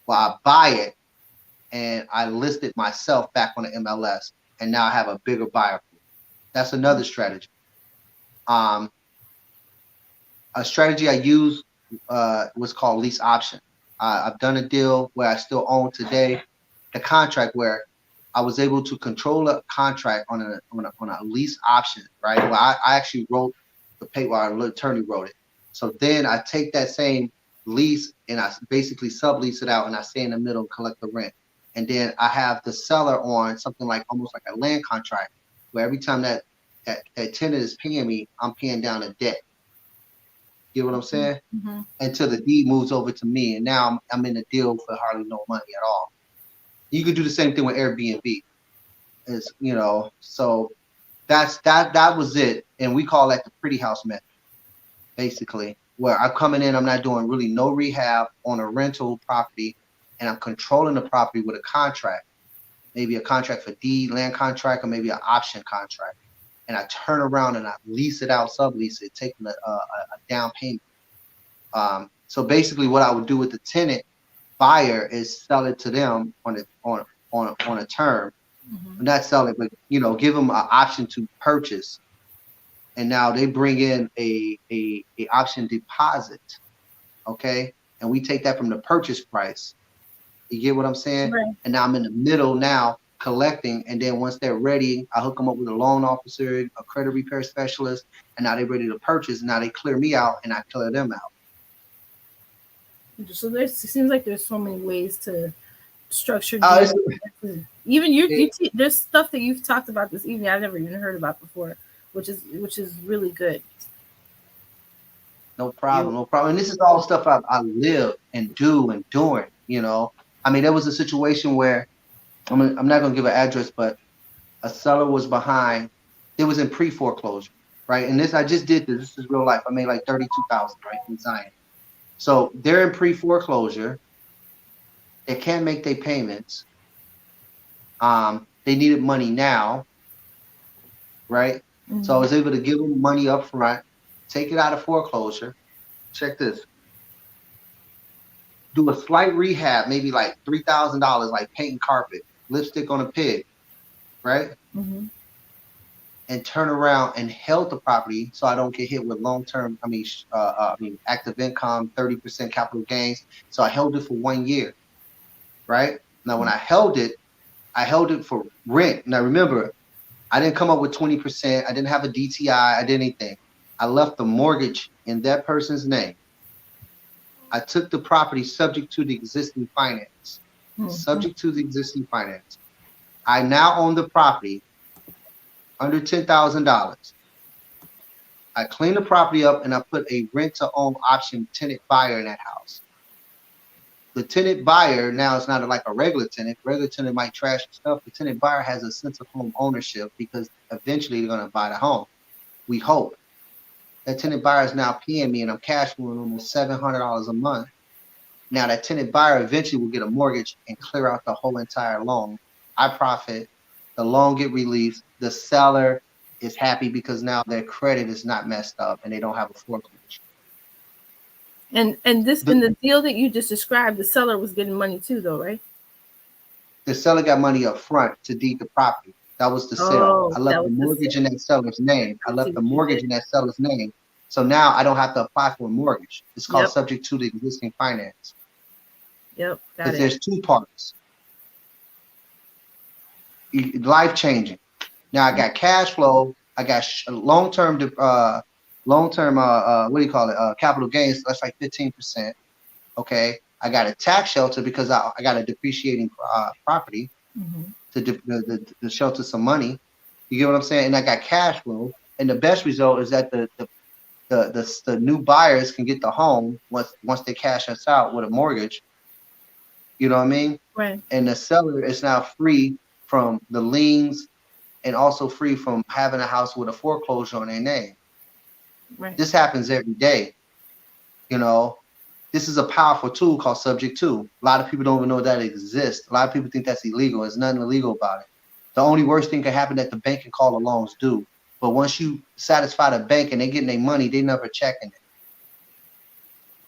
Well, I buy it and I list it myself back on the MLS, and now I have a bigger buyer pool. That's another strategy. A strategy I use was called lease option. I've done a deal where I still own today the contract where I was able to control a contract on a lease option, right? Well, I actually wrote the paper, our attorney wrote it, So then I take that same lease and I basically sublease it out, and I stay in the middle and collect the rent. And then I have the seller on something like almost like a land contract, where every time that tenant is paying me, I'm paying down a debt. You know what I'm saying?
Mm-hmm.
Until the deed moves over to me, and now I'm in the deal for hardly no money at all. You could do the same thing with Airbnb. Is so that was it, and we call that the pretty house method, basically, where I'm coming in, I'm not doing really no rehab on a rental property, and I'm controlling the property with a contract, maybe a contract for deed, land contract, or maybe an option contract, and I turn around and I lease it out, sublease it, taking a down payment. So basically, what I would do with the tenant buyer is sell it to them on a term.
Mm-hmm.
Not sell it, but give them an option to purchase, and now they bring in a option deposit, okay, and we take that from the purchase price. You get what I'm saying?
Right.
And now I'm in the middle now collecting, and then once they're ready, I hook them up with a loan officer, a credit repair specialist, and now they're ready to purchase. And now they clear me out, and I clear them out.
So it seems like there's so many ways to structure. Even there's stuff that you've talked about this evening I've never even heard about before, which is really good.
No problem. And this is all stuff I live and do and doing. I mean, there was a situation where I'm not going to give an address, but a seller was behind. It was in pre-foreclosure, right? And I just did this. This is real life. I made like $32,000, right, in Zion. So they're in pre-foreclosure. They can't make their payments. They needed money now, right? Mm-hmm. So I was able to give them money up front, take it out of foreclosure. Check this. Do a slight rehab, maybe like $3,000, like painting carpet, lipstick on a pig, right?
Mm-hmm.
And turn around and held the property so I don't get hit with long-term, active income, 30% capital gains. So I held it for 1 year, right? Now, when I held it for rent. Now, remember, I didn't come up with 20%. I didn't have a DTI. I did anything. I left the mortgage in that person's name. I took the property subject to the existing finance. Mm-hmm. Subject to the existing finance. I now own the property under $10,000. I cleaned the property up and I put a rent-to-own option tenant buyer in that house. The tenant buyer now is not like a regular tenant. Regular tenant might trash stuff. The tenant buyer has a sense of home ownership because eventually they're going to buy the home. We hope. That tenant buyer is now paying me, and I'm cash flowing almost $700 a month. Now that tenant buyer eventually will get a mortgage and clear out the whole entire loan. I profit. The loan get released. The seller is happy because now their credit is not messed up and they don't have a foreclosure.
And in the deal that you just described, the seller was getting money too, though, right?
The seller got money up front to deed the property. That was the sale. I left the mortgage in that seller's name. So now I don't have to apply for a mortgage. It's called subject to the existing finance.
Yep.
Because there's two parts. Life changing. Now I got cash flow. I got long-term capital gains. That's like 15%. Okay. I got a tax shelter because I got a depreciating property. Mm-hmm. To shelter some money. You get what I'm saying? And I got cash flow. And the best result is that the new buyers can get the home once they cash us out with a mortgage. You know what I mean?
Right.
And the seller is now free from the liens and also free from having a house with a foreclosure on their name.
Right.
This happens every day. This is a powerful tool called Subject To. A lot of people don't even know that exists. A lot of people think that's illegal. There's nothing illegal about it. The only worst thing can happen that the bank can call the loans due. But once you satisfy the bank and they're getting their money, they never checking it.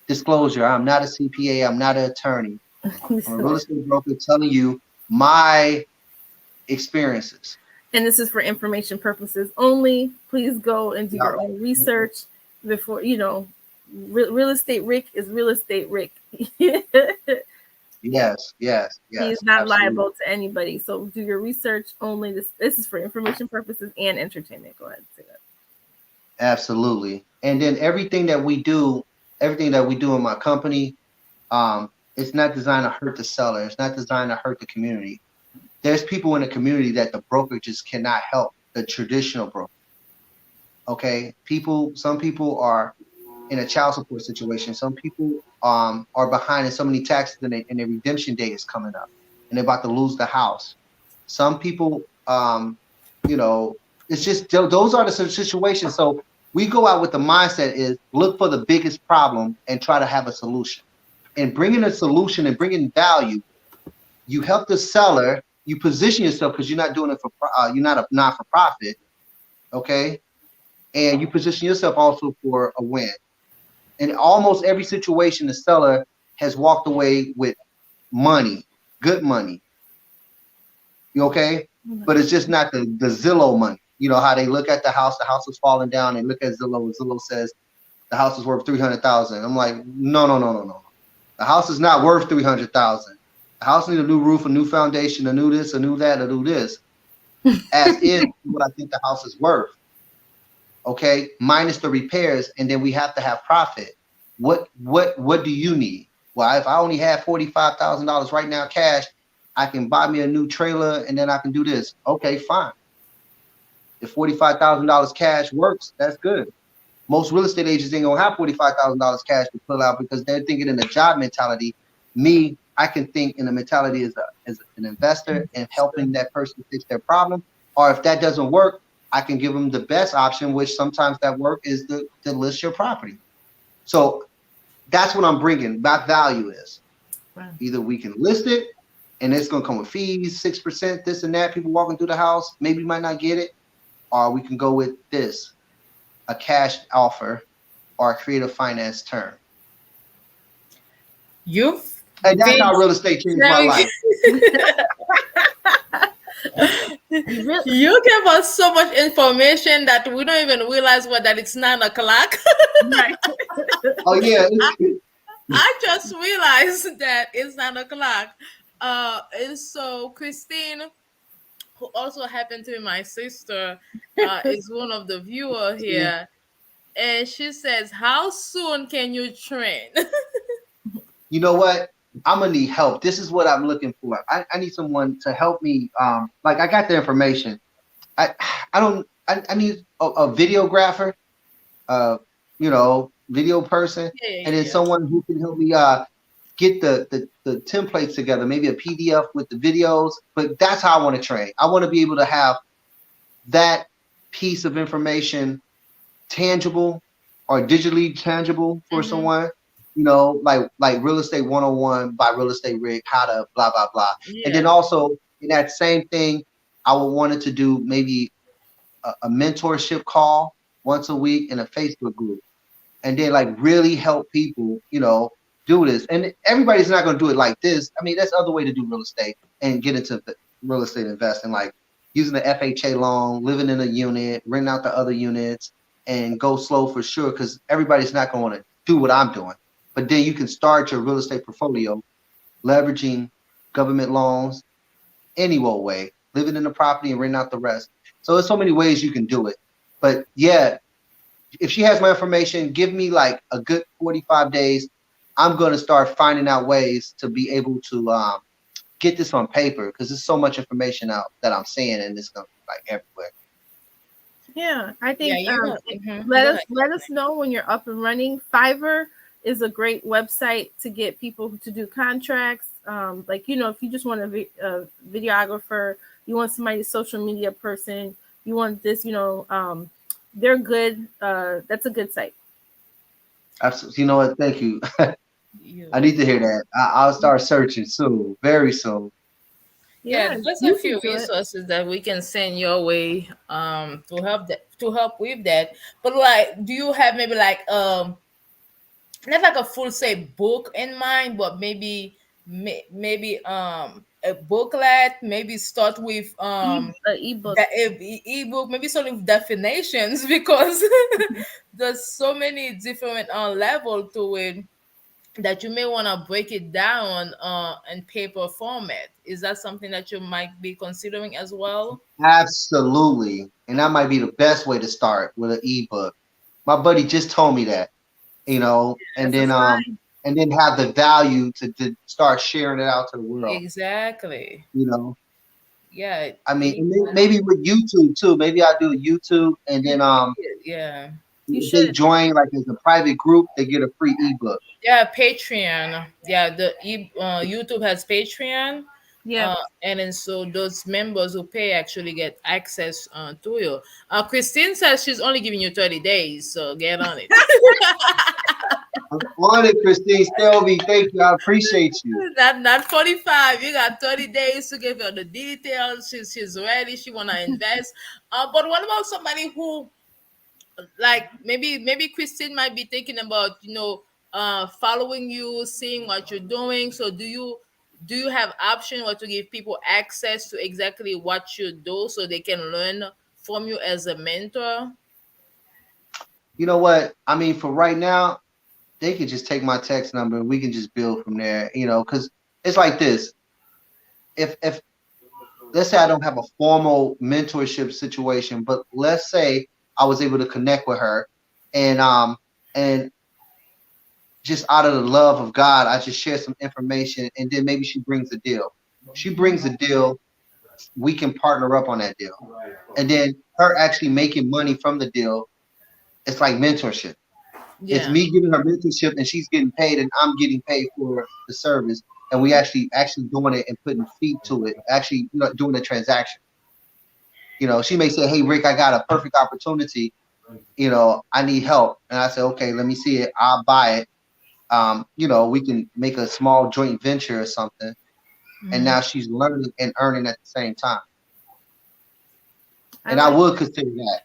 Disclosure, I'm not a CPA. I'm not an attorney. I'm a real estate broker telling you my experiences.
And this is for information purposes only. Please go and do your own research before, Real estate Rick is real estate Rick.
Yes.
He is not liable to anybody. So do your research only. This is for information purposes and entertainment. Go ahead and say that.
Absolutely. And then everything that we do in my company, it's not designed to hurt the seller. It's not designed to hurt the community. There's people in the community that the brokerages cannot help, the traditional broker. Okay. Some people are in a child support situation. Some people are behind in so many taxes and their redemption date is coming up and they're about to lose the house. Some people, you know, it's just those are the situations. So we go out with the mindset is look for the biggest problem and try to have a solution. And bringing a solution and bringing value, you help the seller. You position yourself because you're not doing it for you're not a not for profit, okay? And you position yourself also for a win. In almost every situation, the seller has walked away with money, good money. You okay? But it's just not the Zillow money. You know how they look at the house is falling down. They look at Zillow. Zillow says the house is worth 300,000. I'm like, no. The house is not worth 300,000. The house needs a new roof, a new foundation, a new this, a new that, a new this. As is what I think the house is worth. Okay, minus the repairs, and then we have to have profit. What do you need? Well, if I only have $45,000 right now cash, I can buy me a new trailer and then I can do this. Okay, fine. If $45,000 cash works, that's good. Most real estate agents ain't gonna have $45,000 cash to pull out because they're thinking in the job mentality. Me, I can think in the mentality as an investor and helping that person fix their problem. Or if that doesn't work, I can give them the best option, which sometimes that work is to list your property. So that's what I'm bringing. My value is either we can list it and it's going to come with fees, 6%, this and that. People walking through the house maybe might not get it. Or we can go with this, a cash offer or a creative finance term. And that's how real estate changed my life.
You give us so much information that we don't even realize that it's 9 o'clock.
Right.
Oh yeah.
I just realized that it's 9 o'clock. And so Christine, who also happened to be my sister, is one of the viewers here. And she says, how soon can you train?
You know what? I'm gonna need help. This is what I'm looking for. I need someone to help me. Like I got the information. I need a videographer, video person, and then someone who can help me get the templates together, maybe a PDF with the videos. But that's how I want to train. I want to be able to have that piece of information tangible or digitally tangible for someone. Like Real Estate 101 by Real Estate Rick, how to blah, blah, blah. Yeah. And then also in that same thing, I would want it to do maybe a mentorship call once a week in a Facebook group. And then like really help people, do this. And everybody's not going to do it like this. I mean, that's other way to do real estate and get into the real estate investing, like using the FHA loan, living in a unit, renting out the other units, and go slow for sure because everybody's not going to want to do what I'm doing. But then you can start your real estate portfolio leveraging government loans any old way, living in the property and renting out the rest. So there's so many ways you can do it. But yeah, if she has my information, give me like a good 45 days. I'm going to start finding out ways to be able to get this on paper because there's so much information out that I'm seeing and it's going to be like everywhere.
Yeah, I think let us know when you're up and running. Fiverr is a great website to get people to do contracts. If you just want a videographer, you want somebody, a social media person, you want this, they're good. That's a good site.
Absolutely. You know what? Thank you. I need to hear that. I'll start searching soon, very soon.
Yeah, there's a few resources that we can send your way to help with that. But like, do you have maybe like not like a full book in mind, but maybe a booklet, maybe start with
an ebook.
Ebook, maybe start with definitions because there's so many different level to it that you may want to break it down in paper format. Is that something that you might be considering as well?
Absolutely. And that might be the best way to start with an ebook. My buddy just told me that,
That's a sign.
and then have the value to start sharing it out to the world,
Exactly.
you know.
Yeah.
I mean, and maybe with YouTube too. Maybe I'll do YouTube, and then
Yeah.
You
if they
should.
join like as a private group, they get a free ebook.
Yeah, Patreon. Yeah, YouTube has Patreon.
Yeah.
And then so those members who pay actually get access to you. Christine says she's only giving you 30 days, so get on it.
I'm on it, Christine Stelby. Thank you. I appreciate you.
Not 45. You got 30 days to give her the details. She's ready. She wanna invest. But what about somebody who, like, maybe Christine might be thinking about, following you, seeing what you're doing. So do you have option or to give people access to exactly what you do so they can learn from you as a mentor?
You know what? I mean, for right now, they can just take my text number and we can just build from there. Because it's like this. If let's say I don't have a formal mentorship situation, but let's say I was able to connect with her, and just out of the love of God, I just share some information, and then maybe she brings a deal. She brings a deal, we can partner up on that deal, and then her actually making money from the deal. It's like mentorship. It's
Yeah.
me giving her mentorship, and she's getting paid, and I'm getting paid for the service, and we actually doing it and putting feet to it. Actually, doing the transaction. She may say, "Hey, Rick, I got a perfect opportunity. I need help," and I say, "Okay, let me see it. I'll buy it. We can make a small joint venture or something." And
Mhm.
now she's learning and earning at the same time.
I
And I
like
would consider that.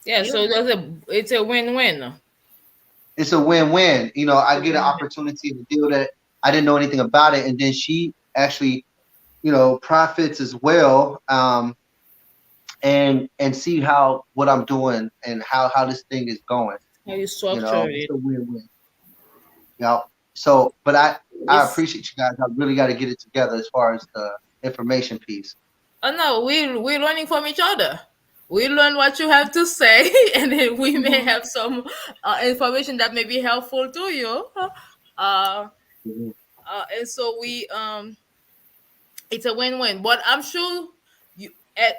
Yeah,
you.
so it's a win-win.
It's a win-win. I get an opportunity to deal that I didn't know anything about it, and then she actually, profits as well, and see how what I'm doing and how this thing is going.
How you structure
It's
it.
a win-win. So, but I
It's
appreciate you guys. I really got to get it together as far as the information piece.
Oh no, we're learning from each other. We learn what you have to say, and then we may
Mhm.
have some information that may be helpful to you. Uh,
Mhm.
and so it's a win-win. But I'm sure you,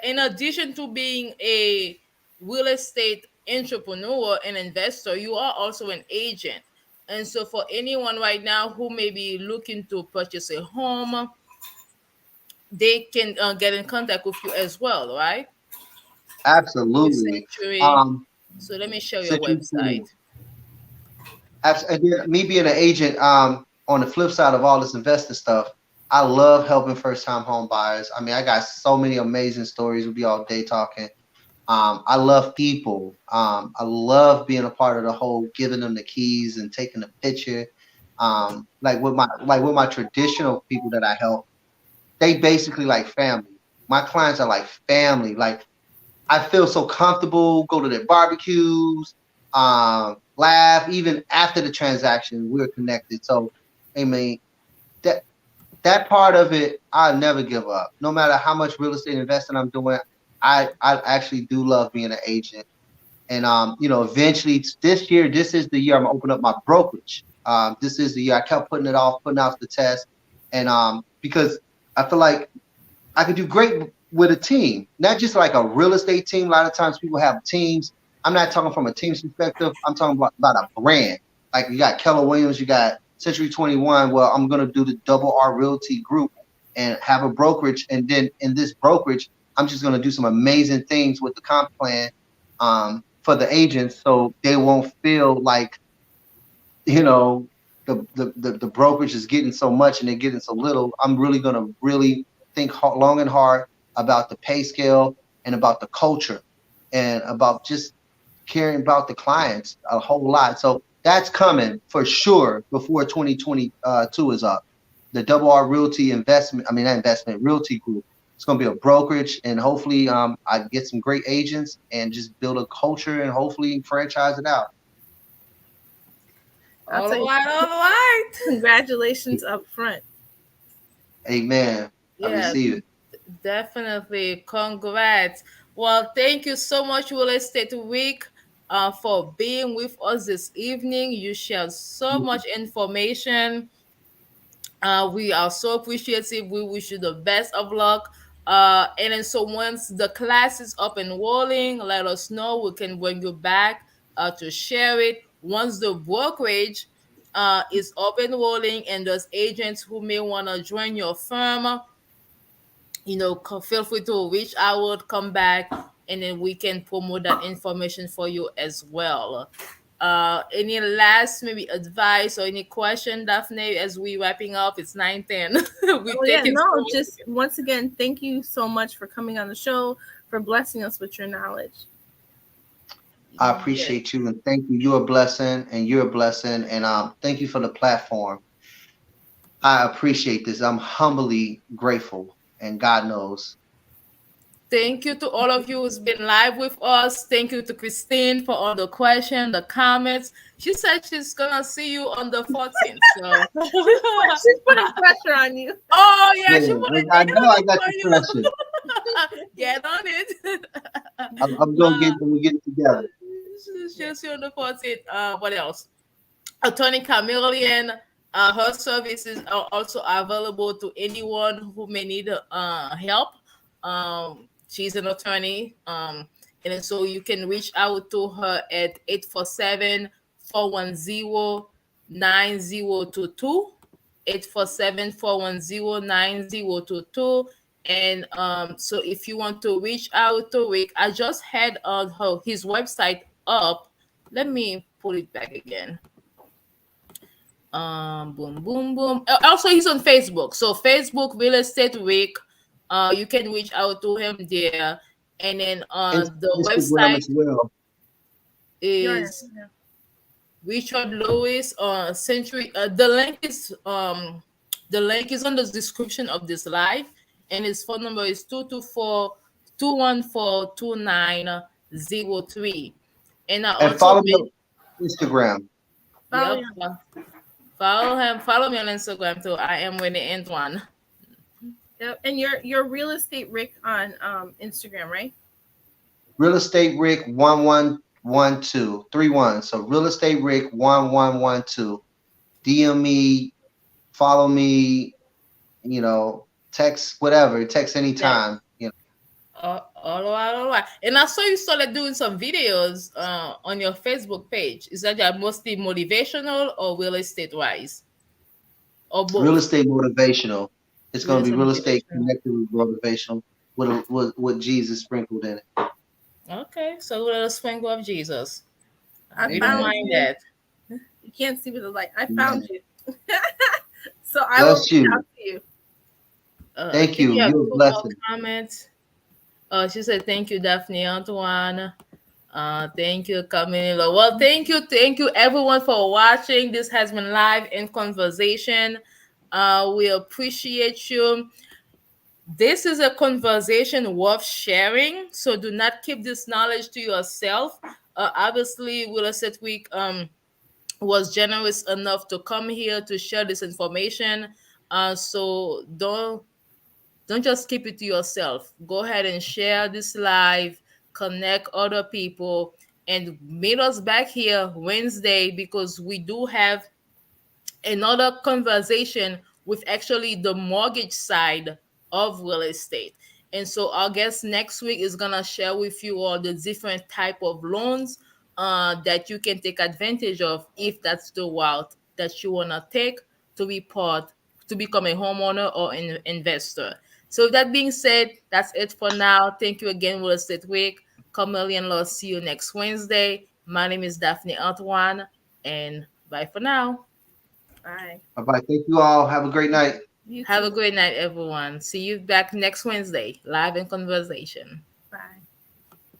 in addition to being a real estate entrepreneur and investor, you are also an agent. And so, for anyone right now who may be looking to purchase a home, they can get in contact with you as well, right? With
Absolutely.
Century.
Um,
So let me show your
Century 21.
website.
And then me being an agent, on the flip side of all this investor stuff, I love helping first time home buyers. I mean, I got so many amazing stories. We'll be all day talking. I love people. I love being a part of the whole giving them the keys and taking a picture. Like with my traditional people that I help, they basically like family. My clients are like family. Like I feel so comfortable, go to their barbecues, laugh. Even after the transaction, we're connected. So, I mean, that that part of it, I'll never give up. No matter how much real estate investing I'm doing, I actually do love being an agent. And eventually this year, this is the year I'm gonna open up my brokerage. This is the year I kept putting it off, putting out the test, and because I feel like I could do great with a team, not just like a real estate team. A lot of times people have teams. I'm not talking from a team's perspective. I'm talking about a brand. Like you got Keller Williams, you got Century 21. Well, I'm going to do the Double R Realty Group and have a brokerage. And then in this brokerage, I'm just going to do some amazing things with the comp plan, for the agents so they won't feel like, you know, the brokerage is getting so much and they're getting so little. I'm really going to really think long and hard about the pay scale and about the culture and about just caring about the clients a whole lot. So that's coming for sure before 2022 is up. The Double R Realty investment, I mean, not investment, Realty Group. It's going to be a brokerage, and hopefully, I get some great agents and just build a culture and hopefully franchise it out.
I'll
All
tell you,
right, all right.
congratulations up front.
Amen. I
Yeah,
receive it.
definitely. Congrats. Well, thank you so much, Real Estate Week, for being with us this evening. You shared so much information. We are so appreciative. We wish you the best of luck. And then so once the class is up and rolling, let us know. We can bring you back to share it. Once the brokerage is up and rolling, and those agents who may want to join your firm, feel free to reach out, come back, and then we can promote that information for you as well. Any last maybe advice or any question, Daphne, as we wrapping up? It's 9:10. We
Oh yeah,
take it
no,
so
just once again, thank you so much for coming on the show, for blessing us with your knowledge.
I
yeah.
appreciate you and thank you. You're a blessing and you're a blessing. And thank you for the platform. I appreciate this. I'm humbly grateful, and God knows.
Thank you to all of you who's been live with us. Thank you to Christine for all the questions, the comments. She said she's gonna see you on the 14th. So
She's putting pressure on you.
oh yeah,
Yeah,
she put it
I
in
know I got
for
the
you.
pressure.
Get on it.
I'm gonna get we get it together.
She's on the 14th. What else? Attorney Camilien, her services are also available to anyone who may need help. She's an attorney, and so you can reach out to her at 847-410-9022. 847-410-9022. And so if you want to reach out to Rick, I just had his website up. Let me put it back again. Boom, boom, boom. Also, he's on Facebook. So Facebook Real Estate Week. You can reach out to him there. And then
And
the
Instagram
website
as well.
Yeah.
is Richard Lewis Century. The link is on the description of this live, and his phone number is 224-214-2903. And I
And
also
follow me
made
on Instagram.
Follow
yep.
you.
Follow him. Follow me on Instagram too. I am Winnie Antoine.
Yep. And your real estate Rick on Instagram, right?
Real Estate Rick 111231. So Real Estate Rick 1112. DM me, follow me, text whatever, text
Yeah.
anytime.
All right, all right. And I saw you started doing some videos on your Facebook page. Is that mostly motivational or real estate wise? Or
Real
both?
estate motivational. It's
Real
gonna be
estate
real estate
motivational.
connected with motivational with Jesus sprinkled in it.
Okay, so a little sprinkle of Jesus.
I
We don't
Amen.
found
mind
you.
that.
You can't see with the light. I found
Amen.
you. So I will
Bless
reach
you.
out to you.
I
Thank
think
you.
you have
You're a
two more
blessing.
comments. She said, "Thank you, Daphne Antoine. Thank you, Camilo. Well, thank you, everyone, for watching. This has been live in conversation. We appreciate you. This is a conversation worth sharing. So do not keep this knowledge to yourself. Obviously, Will Estate Week was generous enough to come here to share this information. So don't just keep it to yourself. Go ahead and share this live, connect other people, and meet us back here Wednesday because we do have another conversation with actually the mortgage side of real estate. And so our guest next week is gonna share with you all the different type of loans that you can take advantage of if that's the route that you wanna take to be part to become a homeowner or an investor. So with that being said, that's it for now. Thank you again, Real Estate Week. Camillion Law, see you next Wednesday. My name is Daphnée Antoine, and bye for now.
Bye.
Bye bye. Thank you all. Have a great night.
You
Have a
too.
great night, everyone. See you back next Wednesday, live in conversation.
Bye.